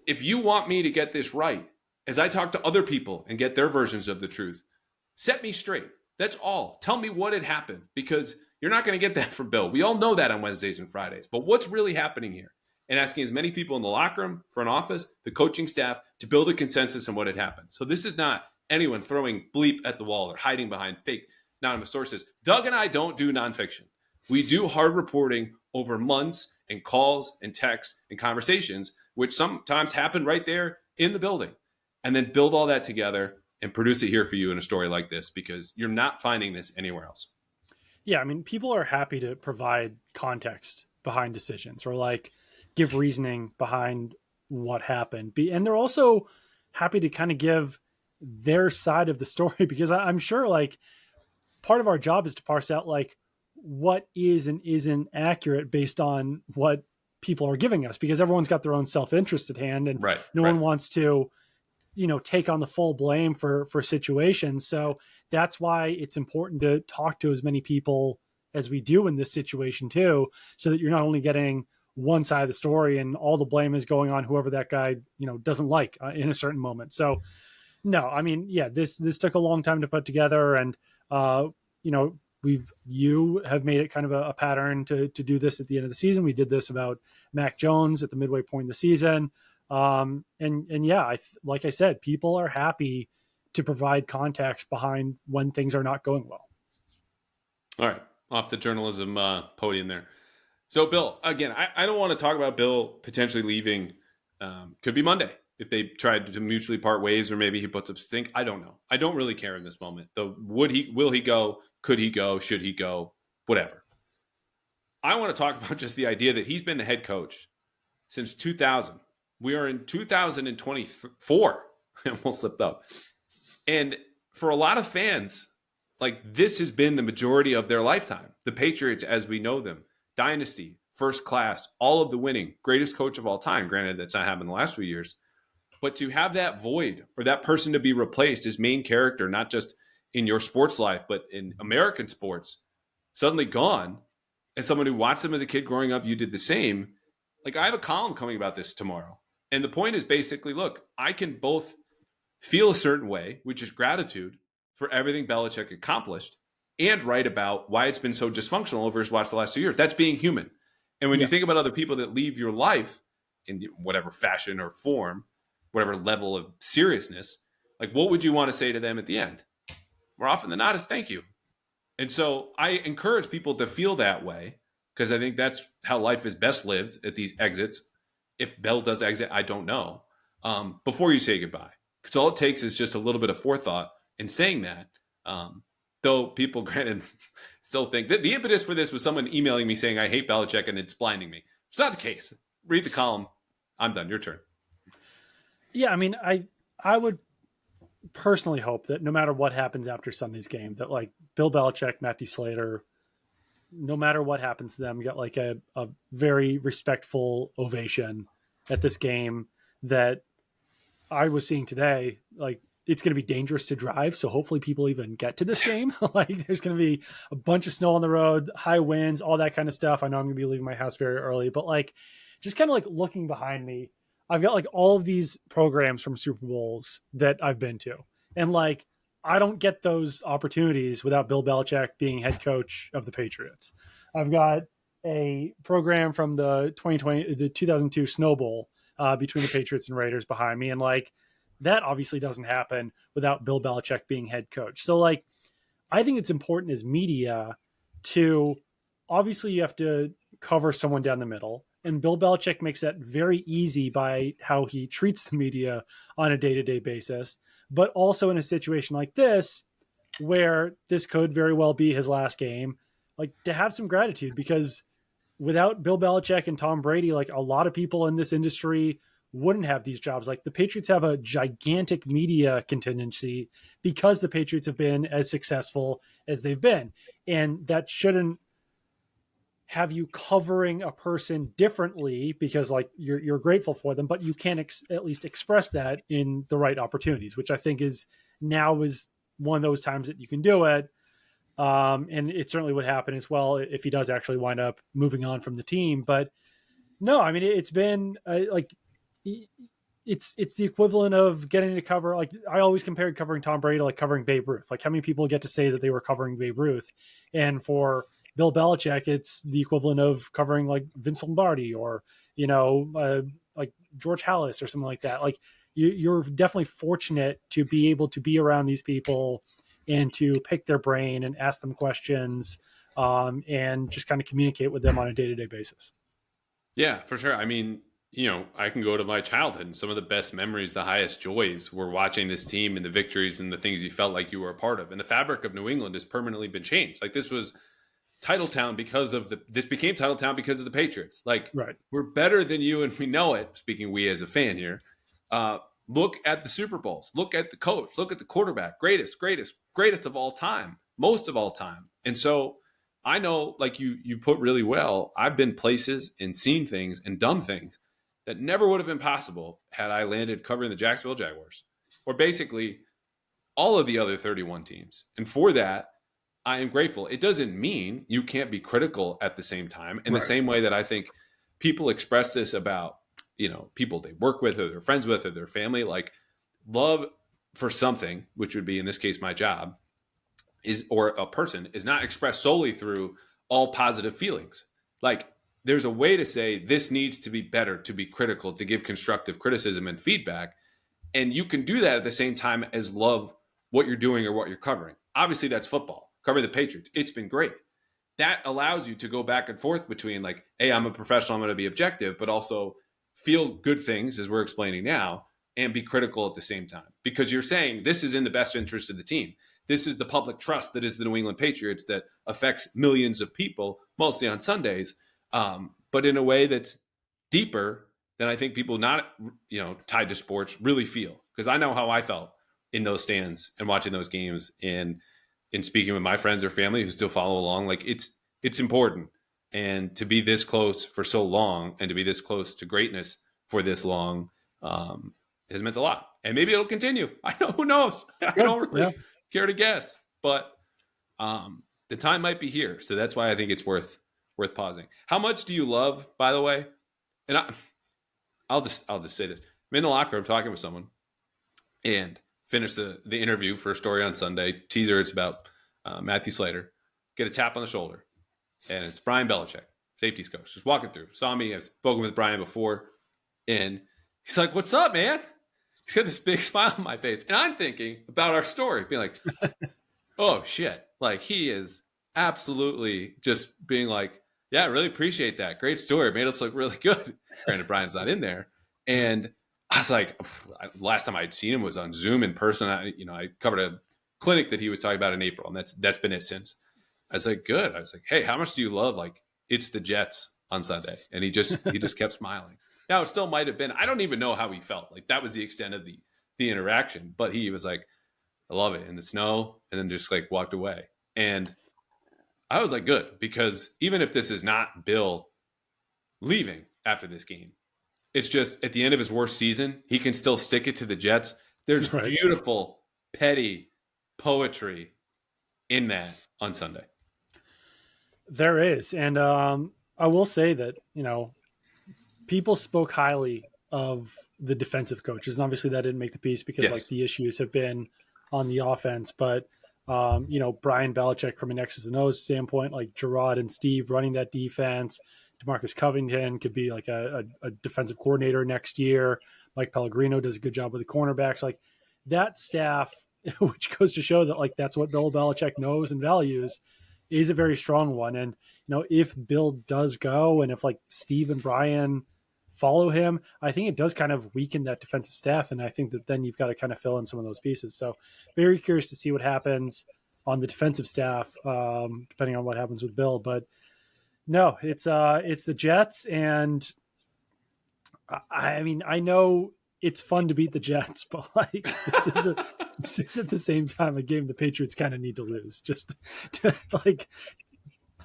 if you want me to get this right, as I talk to other people and get their versions of the truth, set me straight. That's all. Tell me what had happened, because you're not going to get that from Bill. We all know that on Wednesdays and Fridays. But what's really happening here? And asking as many people in the locker room, front office, the coaching staff to build a consensus on what had happened. So this is not anyone throwing bleep at the wall or hiding behind fake anonymous sources. Doug and I don't do nonfiction. We do hard reporting over months and calls and texts and conversations, which sometimes happen right there in the building, and then build all that together and produce it here for you in a story like this, because you're not finding this anywhere else. Yeah, I mean, people are happy to provide context behind decisions or like give reasoning behind what happened. And they're also happy to kind of give their side of the story, because I'm sure like part of our job is to parse out like what is and isn't accurate based on what people are giving us, because everyone's got their own self-interest at hand, and no one wants to, take on the full blame for situations. So that's why it's important to talk to as many people as we do in this situation too, so that you're not only getting one side of the story and all the blame is going on whoever that guy, doesn't like in a certain moment. So no, I mean, this took a long time to put together, and you have made it kind of a pattern to do this at the end of the season. We did this about Mac Jones at the midway point in the season. Like I said, people are happy to provide context behind when things are not going well. All right. Off the journalism podium there. So, Bill, again, I don't want to talk about Bill potentially leaving. Could be Monday if they tried to mutually part ways, or maybe he puts up stink. I don't know. I don't really care in this moment. Though, will he go? Could he go? Should he go? Whatever. I want to talk about just the idea that he's been the head coach since 2000. We are in 2024. I almost slipped up. And for a lot of fans, like, this has been the majority of their lifetime. The Patriots, as we know them, dynasty, first class, all of the winning, greatest coach of all time. Granted, that's not happened in the last few years. But to have that void, or that person to be replaced as main character, not just in your sports life, but in American sports, suddenly gone. As someone who watched them as a kid growing up, you did the same. Like, I have a column coming about this tomorrow. And the point is basically, look, I can both feel a certain way, which is gratitude for everything Belichick accomplished, and write about why it's been so dysfunctional over his watch the last 2 years. That's being human. And when you think about other people that leave your life in whatever fashion or form, whatever level of seriousness, like, what would you want to say to them at the end? More often than not is thank you. And so I encourage people to feel that way, because I think that's how life is best lived at these exits. If Bell does exit, I don't know, before you say goodbye. Because all it takes is just a little bit of forethought in saying that. Though people, granted, still think that the impetus for this was someone emailing me saying, I hate Belichick and it's blinding me. It's not the case. Read the column. I'm done. Your turn. Yeah, I mean, I would personally hope that no matter what happens after Sunday's game, that, like, Bill Belichick, Matthew Slater, no matter what happens to them, get like a very respectful ovation at this game that I was seeing today. Like, it's going to be dangerous to drive, so hopefully people even get to this game. Like, there's going to be a bunch of snow on the road, high winds, all that kind of stuff. I know I'm going to be leaving my house very early, but, like, just kind of like looking behind me, I've got like all of these programs from Super Bowls that I've been to. And, like, I don't get those opportunities without Bill Belichick being head coach of the Patriots. I've got a program from the 2002 Snow Bowl between the Patriots and Raiders behind me. And, like, that obviously doesn't happen without Bill Belichick being head coach. So, like, I think it's important as media to, obviously you have to cover someone down the middle. And Bill Belichick makes that very easy by how he treats the media on a day-to-day basis. But also in a situation like this, where this could very well be his last game, like, to have some gratitude, because without Bill Belichick and Tom Brady, like, a lot of people in this industry wouldn't have these jobs. Like, the Patriots have a gigantic media contingency because the Patriots have been as successful as they've been. And that shouldn't have you covering a person differently, because, like, you're grateful for them, but you can at least express that in the right opportunities, which I think is one of those times that you can do it. And it certainly would happen as well if he does actually wind up moving on from the team. But no, I mean, it's been like, it's the equivalent of getting to cover, like, I always compared covering Tom Brady to, like, covering Babe Ruth. Like, how many people get to say that they were covering Babe Ruth? And for Bill Belichick, it's the equivalent of covering, like, Vince Lombardi or, like George Halas or something like that. Like, you're definitely fortunate to be able to be around these people and to pick their brain and ask them questions, and just kind of communicate with them on a day-to-day basis. Yeah, for sure. I mean, I can go to my childhood, and some of the best memories, the highest joys, were watching this team and the victories and the things you felt like you were a part of. And the fabric of New England has permanently been changed. Like, this was Titletown this became Titletown because of the Patriots. Like, right. We're better than you, and we know it. Speaking we as a fan here, look at the Super Bowls, look at the coach, look at the quarterback, greatest of all time, most of all time. And so I know, like you put really well, I've been places and seen things and done things that never would have been possible had I landed covering the Jacksonville Jaguars, or basically all of the other 31 teams. And for that, I am grateful. It doesn't mean you can't be critical at the same time. In the same way that I think people express this about, people they work with or they're friends with or their family, like, love for something, which would be in this case my job, or a person, is not expressed solely through all positive feelings. Like, there's a way to say this needs to be better, to be critical, to give constructive criticism and feedback. And you can do that at the same time as love what you're doing or what you're covering. Obviously, that's football. Covering the Patriots, it's been great. that allows you to go back and forth between like, hey, I'm a professional, I'm going to be objective, but also feel good things as we're explaining now and be critical at the same time. Because you're saying this is in the best interest of the team. This is the public trust that is the New England Patriots that affects millions of people, mostly on Sundays, but in a way that's deeper than I think people not tied to sports really feel. Because I know how I felt in those stands and watching those games and in speaking with my friends or family who still follow along. Like it's important. And to be this close for so long and to be this close to greatness for this long has meant a lot. And maybe it'll continue. I know, who knows? I don't really care to guess, but the time might be here. So that's why I think it's worth pausing. How much do you love, by the way? And I'll just say this. I'm in the locker room talking with someone and finish the interview for a story on Sunday. Teaser, it's about Matthew Slater. Get a tap on the shoulder. And it's Brian Belichick, safeties coach, just walking through. Saw me. I've spoken with Brian before. And he's like, "What's up, man?" He's got this big smile on my face. And I'm thinking about our story, being like, oh, shit. Like, he is absolutely just being like, yeah, I really appreciate that. Great story. It made us look really good. Granted, Brian's not in there. And I was like, last time I'd seen him was on Zoom in person. I covered a clinic that he was talking about in April, and that's been it since. I was like, good. I was like, hey, how much do you love, like, it's the Jets on Sunday? And he just kept smiling. Now, it still might have been, I don't even know how he felt. Like, that was the extent of the interaction. But he was like, I love it in the snow, and then just, like, walked away. And I was like, good, because even if this is not Bill leaving after this game, it's just at the end of his worst season, he can still stick it to the Jets. There's beautiful, petty poetry in that on Sunday. There is. And I will say that, people spoke highly of the defensive coaches. And obviously that didn't make the piece because like the issues have been on the offense. But, Brian Belichick from an X's and O's standpoint, like Gerard and Steve running that defense. DeMarcus Covington could be like a defensive coordinator next year. Mike Pellegrino does a good job with the cornerbacks. Like that staff, which goes to show that like that's what Bill Belichick knows and values, is a very strong one. And, if Bill does go and if like Steve and Brian follow him, I think it does kind of weaken that defensive staff. And I think that then you've got to kind of fill in some of those pieces. So very curious to see what happens on the defensive staff, depending on what happens with Bill. But no, it's the Jets. And I mean, I know it's fun to beat the Jets, but like this is at the same time a game the Patriots kind of need to lose just to like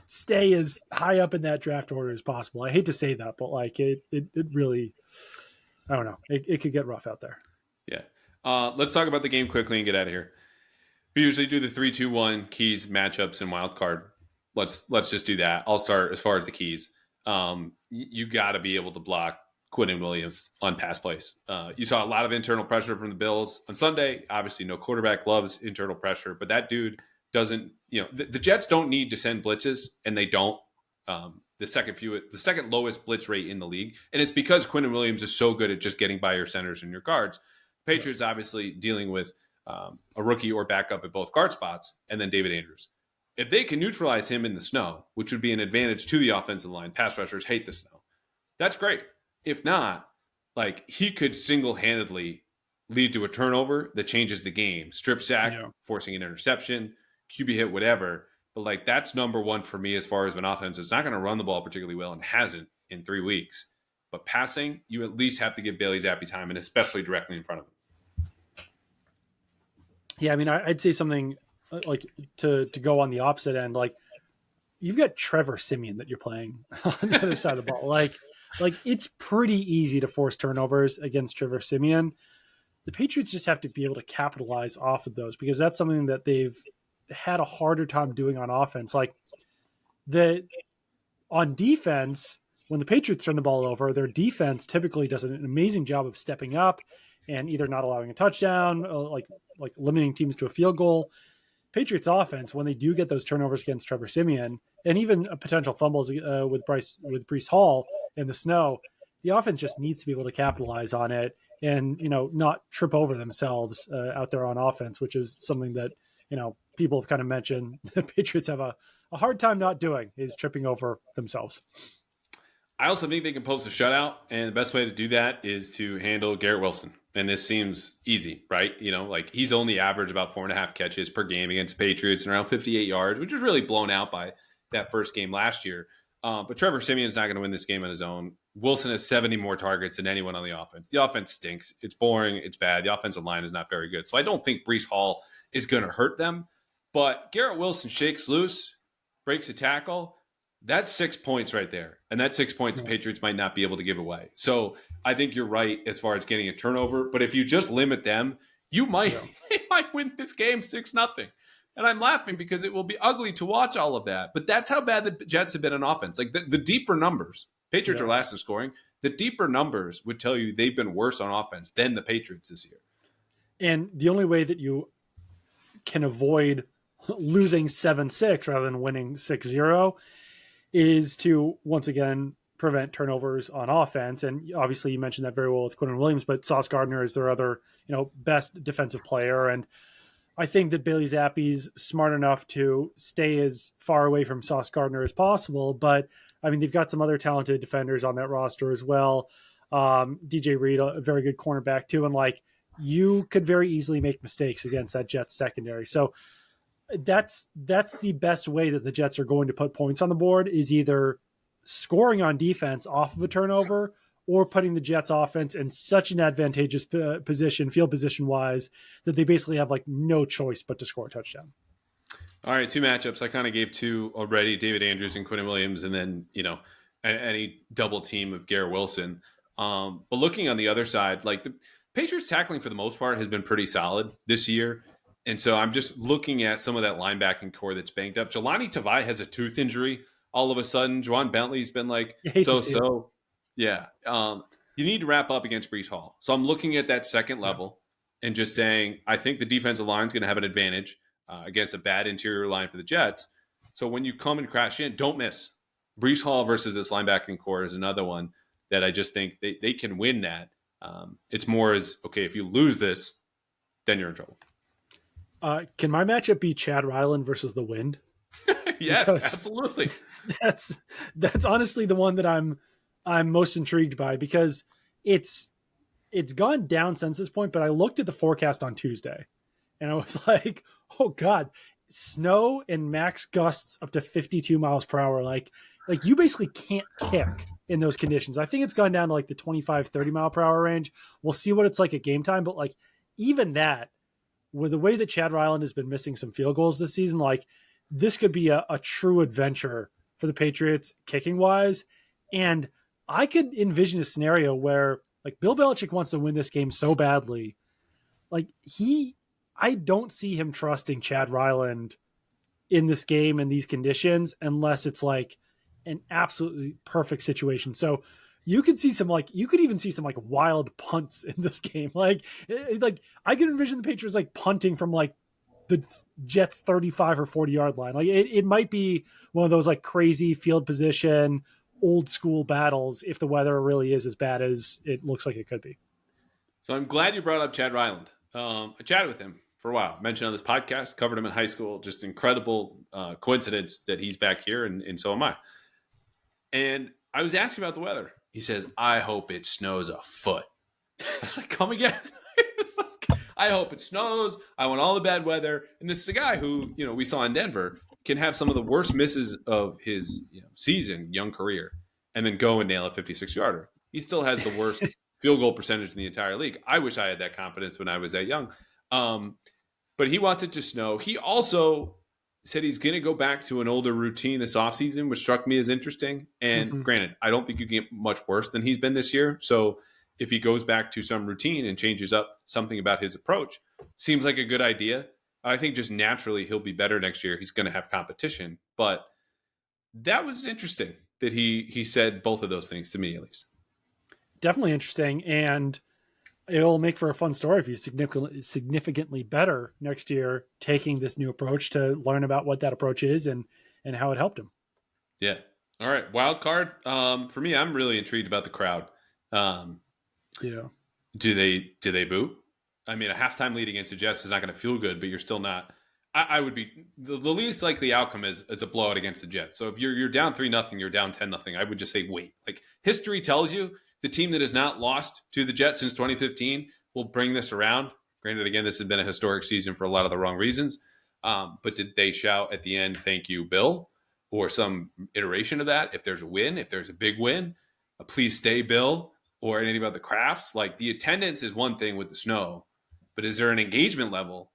stay as high up in that draft order as possible. I hate to say that, but like it really, I don't know. It could get rough out there. Yeah. Let's talk about the game quickly and get out of here. We usually do the 3-2-1 keys, matchups, and wild card. Let's just do that. I'll start as far as the keys. You got to be able to block Quinnen Williams on pass plays. You saw a lot of internal pressure from the Bills on Sunday. Obviously, no quarterback loves internal pressure, but that dude doesn't. The Jets don't need to send blitzes, and they don't. The second lowest blitz rate in the league, and it's because Quinnen Williams is so good at just getting by your centers and your guards. Patriots obviously dealing with a rookie or backup at both guard spots, and then David Andrews. If they can neutralize him in the snow, which would be an advantage to the offensive line, pass rushers hate the snow. That's great. If not, like he could single-handedly lead to a turnover that changes the game. Strip sack, forcing an interception, QB hit, whatever. But like that's number one for me as far as an offense. It's not going to run the ball particularly well and hasn't in 3 weeks. But passing, you at least have to give Bailey Zappi time, and especially directly in front of him. Yeah, I mean, I'd say something like to go on the opposite end. Like you've got Trevor Siemian that you're playing on the other side of the ball. Like it's pretty easy to force turnovers against Trevor Siemian. The Patriots just have to be able to capitalize off of those because that's something that they've had a harder time doing on offense. Like on defense, when the Patriots turn the ball over, their defense typically does an amazing job of stepping up and either not allowing a touchdown, like limiting teams to a field goal. Patriots offense, when they do get those turnovers against Trevor Siemian and even potential fumbles with Breece Hall in the snow, the offense just needs to be able to capitalize on it and, not trip over themselves out there on offense, which is something that, people have kind of mentioned. The Patriots have a a hard time not doing is tripping over themselves. I also think they can post a shutout, and the best way to do that is to handle Garrett Wilson. And this seems easy, right? Like he's only averaged about 4.5 catches per game against Patriots and around 58 yards, which was really blown out by that first game last year. But Trevor Siemian's not going to win this game on his own. Wilson has 70 more targets than anyone on the offense. The offense stinks. It's boring. It's bad. The offensive line is not very good. So I don't think Breece Hall is going to hurt them. But Garrett Wilson shakes loose, breaks a tackle. That's 6 points right there. And that 6 points the Patriots might not be able to give away. So I think you're right as far as getting a turnover. But if you just limit them, they might win this game 6-0. And I'm laughing because it will be ugly to watch all of that. But that's how bad the Jets have been on offense. Like the deeper numbers, Patriots are last in scoring. The deeper numbers would tell you they've been worse on offense than the Patriots this year. And the only way that you can avoid losing 7-6 rather than winning 6-0 is to, once again, prevent turnovers on offense. And obviously you mentioned that very well with Quinton Williams, but Sauce Gardner is their other, best defensive player. And I think that Bailey Zappi's smart enough to stay as far away from Sauce Gardner as possible. But I mean, they've got some other talented defenders on that roster as well. DJ Reed, a very good cornerback too. And you could very easily make mistakes against that Jets secondary. So that's the best way that the Jets are going to put points on the board, is either scoring on defense off of a turnover or putting the Jets offense in such an advantageous position, field position wise, that they basically have no choice but to score a touchdown. All right, 2 matchups. I kind of gave 2 already, David Andrews and Quinton Williams, and then, any double team of Garrett Wilson. But looking on the other side, the Patriots tackling for the most part has been pretty solid this year. And so I'm just looking at some of that linebacking core that's banged up. Jelani Tavai has a tooth injury. All of a sudden, Juwan Bentley's been so. Yeah. You need to wrap up against Breece Hall. So I'm looking at that second level and just saying, I think the defensive line is going to have an advantage against a bad interior line for the Jets. So when you come and crash in, don't miss. Breece Hall versus this linebacking core is another one that I just think they can win that. It's more as, okay, if you lose this, then you're in trouble. Can my matchup be Chad Ryland versus the Wind? Yes, absolutely. That's honestly the one that I'm most intrigued by, because it's gone down since this point. But I looked at the forecast on Tuesday and I was like, oh God, snow and max gusts up to 52 miles per hour. Like you basically can't kick in those conditions. I think it's gone down to the 25, 30 mile per hour range. We'll see what it's like at game time. But even that, with the way that Chad Ryland has been missing some field goals this season, this could be a true adventure for the Patriots kicking wise. And I could envision a scenario where Bill Belichick wants to win this game so badly. I don't see him trusting Chad Ryland in this game in these conditions, unless it's an absolutely perfect situation. So you could see you could even see some wild punts in this game. I could envision the Patriots punting from the Jets 35 or 40 yard line. It might be one of those crazy field position, old school battles if the weather really is as bad as it looks like it could be. So I'm glad you brought up Chad Ryland. I chatted with him for a while, mentioned on this podcast, covered him in high school. Just incredible coincidence that he's back here, and so am I. And I was asking about the weather. He says, I hope it snows a foot. I was like, come again? I hope it snows. I want all the bad weather. And this is a guy who, we saw in Denver, can have some of the worst misses of his season, young career, and then go and nail a 56-yarder. He still has the worst field goal percentage in the entire league. I wish I had that confidence when I was that young. But he wants it to snow. He also said he's going to go back to an older routine this offseason, which struck me as interesting. And granted, I don't think you can get much worse than he's been this year. So if he goes back to some routine and changes up something about his approach, seems like a good idea. I think just naturally he'll be better next year. He's going to have competition. But that was interesting that he said both of those things to me, at least. Definitely interesting. And it'll make for a fun story if he's significantly better next year, taking this new approach to learn about what that approach is and how it helped him. Yeah. All right. Wild card. For me, I'm really intrigued about the crowd. Yeah. Do they boo? I mean, a halftime lead against the Jets is not going to feel good, but you're still not. I would be the least likely outcome is a blowout against the Jets. So if you're down 3-0, you're down 10-0. I would just say wait. Like history tells you, the team that has not lost to the Jets since 2015 will bring this around. Granted, again, this has been a historic season for a lot of the wrong reasons. But did they shout at the end, "Thank you, Bill," or some iteration of that? If there's a win, if there's a big win, please stay, Bill, or anything about the crafts. Like the attendance is one thing with the snow, but is there an engagement level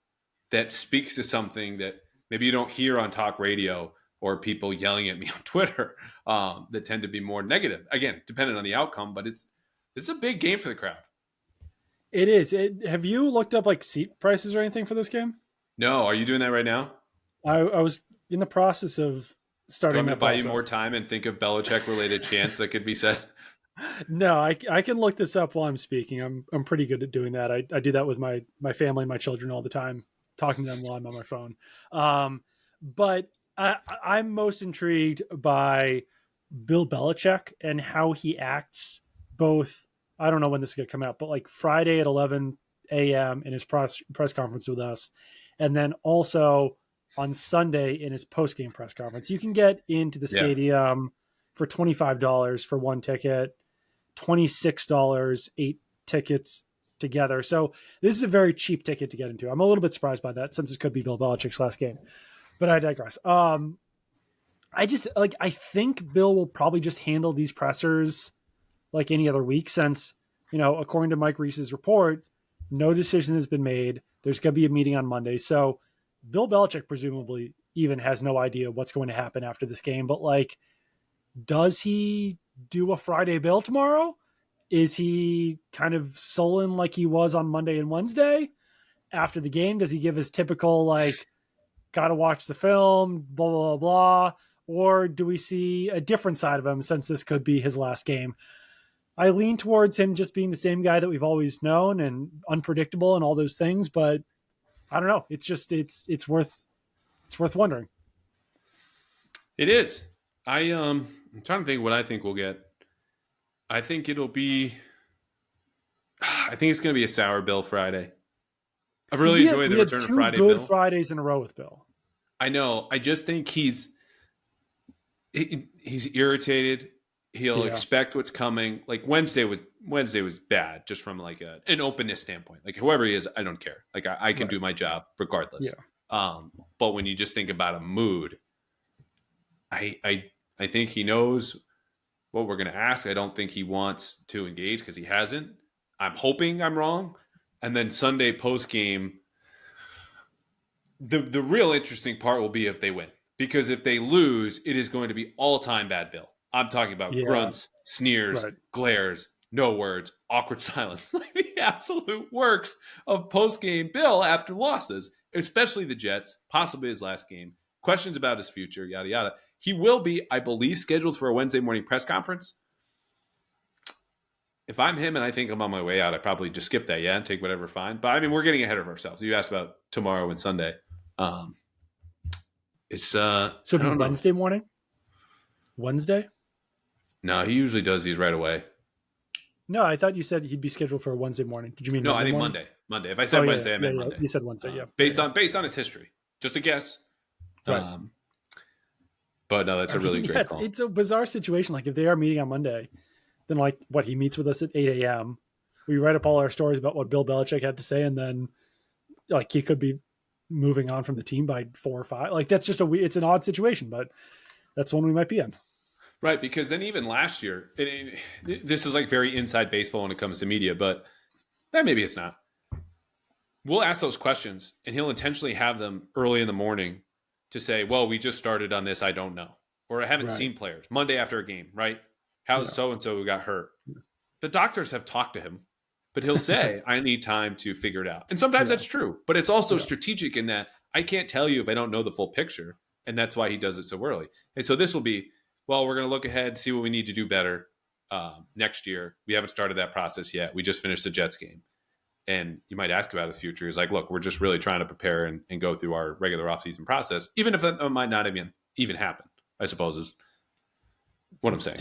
that speaks to something that maybe you don't hear on talk radio or people yelling at me on Twitter that tend to be more negative? Again, depending on the outcome, but this is a big game for the crowd. It is. Have you looked up like seat prices or anything for this game? No, are you doing that right now? I was in the process of starting to that buy process. you more time and think of Belichick related chants that could be said? No, I can look this up while I'm speaking. I'm pretty good at doing that. I do that with my family and my children all the time, talking to them while I'm on my phone. But I'm most intrigued by Bill Belichick and how he acts both. I don't know when this is going to come out, but like Friday at 11 a.m. in his press conference with us. And then also on Sunday in his post-game press conference. You can get into the stadium for $25 for one ticket, $26, 8 tickets together. So this is a very cheap ticket to get into. I'm a little bit surprised by that since it could be Bill Belichick's last game, but I digress. I think Bill will probably just handle these pressers like any other week since, according to Mike Reese's report, no decision has been made. There's going to be a meeting on Monday. So Bill Belichick presumably even has no idea what's going to happen after this game, but like, does he do a Friday Bill tomorrow? Is he kind of sullen like he was on Monday and Wednesday after the game? Does he give his typical, like, gotta watch the film, blah, blah, blah, blah? Or do we see a different side of him since this could be his last game? I lean towards him just being the same guy that we've always known and unpredictable and all those things, but I don't know. It's just, it's worth wondering. It is. I'm trying to think what I think we'll get. I think it's going to be a sour Bill Friday. I really enjoy the return of Friday Bill. 2 good Fridays in a row with Bill. I know. I just think he's irritated. He'll expect what's coming. Like Wednesday was bad, just from like an openness standpoint. Like whoever he is, I don't care. Like I can do my job regardless. Yeah. But when you just think about a mood, I think he knows what we're going to ask. I don't think he wants to engage because he hasn't. I'm hoping I'm wrong. And then Sunday post game, the real interesting part will be if they win, because if they lose, it is going to be all time bad Bill. I'm talking about grunts, sneers, glares, no words, awkward silence, like the absolute works of post game Bill after losses, especially the Jets, possibly his last game. Questions about his future, yada yada. He will be, I believe, scheduled for a Wednesday morning press conference. If I'm him and I think I'm on my way out, I'd probably just skip that, and take whatever fine. But I mean, we're getting ahead of ourselves. You asked about tomorrow and Sunday. So Wednesday morning? Wednesday? No, he usually does these right away. No, I thought you said he'd be scheduled for a Wednesday morning. Did you mean no? I think morning? Monday. If I said Wednesday, I meant Monday. You said Wednesday, based on his history. Just a guess. Right. But no, that's a really great call. It's a bizarre situation. Like if they are meeting on Monday, then he meets with us at 8 a.m. We write up all our stories about what Bill Belichick had to say, and then he could be moving on from the team by 4 or 5. Like that's just it's an odd situation, but that's one we might be in. Right, because then even last year, this is like very inside baseball when it comes to media, but maybe it's not. We'll ask those questions, and he'll intentionally have them early in the morning to say, well, we just started on this, I don't know. Or I haven't seen players. Monday after a game, right? How's so-and-so who got hurt? The doctors have talked to him, but he'll say, I need time to figure it out. And sometimes that's true, but it's also strategic in that I can't tell you if I don't know the full picture, and that's why he does it so early. And so this will be, well, we're going to look ahead, see what we need to do better next year. We haven't started that process yet. We just finished the Jets game. And you might ask about his future. He's like, look, we're just really trying to prepare and go through our regular offseason process, even if that might not even happen, I suppose is what I'm saying.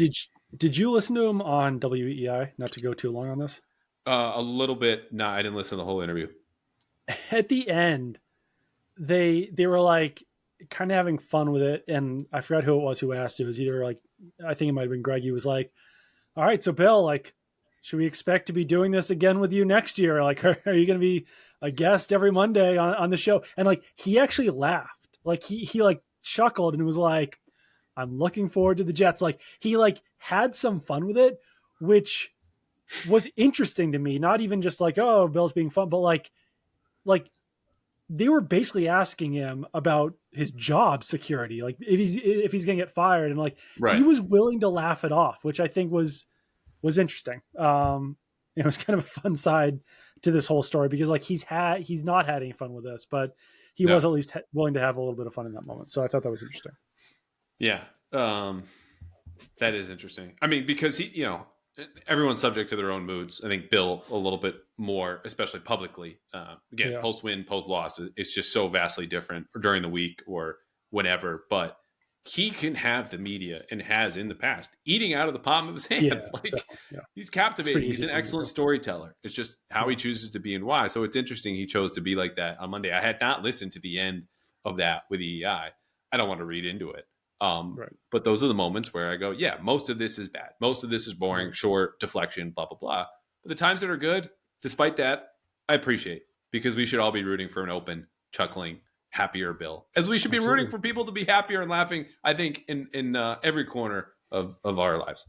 Did you listen to him on WEI? Not to go too long on this. A little bit. No, I didn't listen to the whole interview. At the end, they were like kind of having fun with it, and I forgot who it was who asked. It was either like, I think it might have been Greg. He was like, "All right, so Bill, like, should we expect to be doing this again with you next year? Like, are you going to be a guest every Monday on the show?" And like, he actually laughed, like he like chuckled and was like, "I'm looking forward to the Jets." Like, he like had some fun with it, which was interesting to me. Not even just like, "Oh, Bill's being fun," but like they were basically asking him about his job security, like if he's going to get fired, and like he was willing to laugh it off, which I think was interesting. It was kind of a fun side to this whole story, because like he's not had any fun with this, but he was at least willing to have a little bit of fun in that moment. So I thought that was interesting. Yeah, that is interesting. I mean, because he, everyone's subject to their own moods. I think Bill a little bit more, especially publicly. Again, post-win, post-loss, it's just so vastly different, or during the week or whenever. But he can have the media, and has in the past, eating out of the palm of his hand. He's captivating. He's an excellent storyteller. It's just how he chooses to be and why. So it's interesting he chose to be like that on Monday. I had not listened to the end of that with EEI. I don't want to read into it. But those are the moments where I go, yeah, most of this is bad. Most of this is boring, short, deflection, blah, blah, blah. But the times that are good, despite that, I appreciate, because we should all be rooting for an open, chuckling, happier Bill, as we should be rooting for people to be happier and laughing, I think, in every corner of our lives.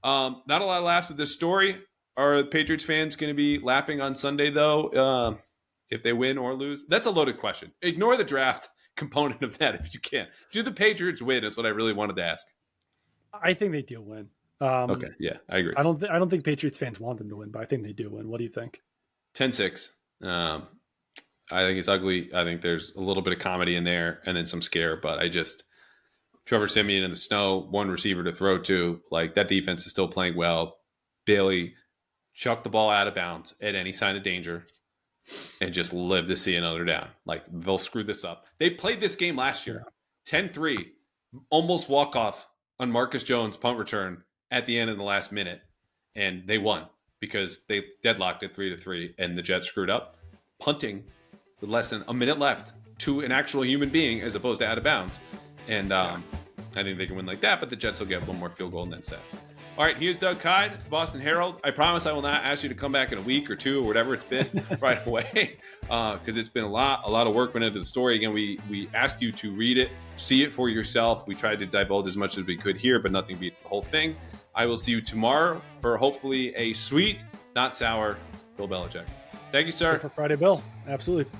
Not a lot of laughs with this story. Are Patriots fans going to be laughing on Sunday, though, if they win or lose? That's a loaded question. Ignore the draft component of that if you can. Do the Patriots win is what I really wanted to ask. I think they do win. Okay, yeah, I agree. I don't think Patriots fans want them to win, but I think they do win. What do you think? 10-6. I think it's ugly. I think there's a little bit of comedy in there and then some scare, but Trevor Siemian in the snow, one receiver to throw to, like, that defense is still playing well. Bailey chucked the ball out of bounds at any sign of danger and just live to see another down. Like, they'll screw this up. They played this game last year, 10-3, almost walk off on Marcus Jones' punt return at the end of the last minute, and they won because they deadlocked it 3-3, and the Jets screwed up, punting with less than a minute left to an actual human being as opposed to out of bounds. And I think they can win like that, but the Jets will get one more field goal and then set. All right, here's Doug Kyed, the Boston Herald. I promise I will not ask you to come back in a week or two or whatever it's been right away, because it's been a lot of work went into the story. Again, we asked you to read it, see it for yourself. We tried to divulge as much as we could here, but nothing beats the whole thing. I will see you tomorrow for hopefully a sweet, not sour, Bill Belichick. Thank you, sir. For Friday, Bill. Absolutely.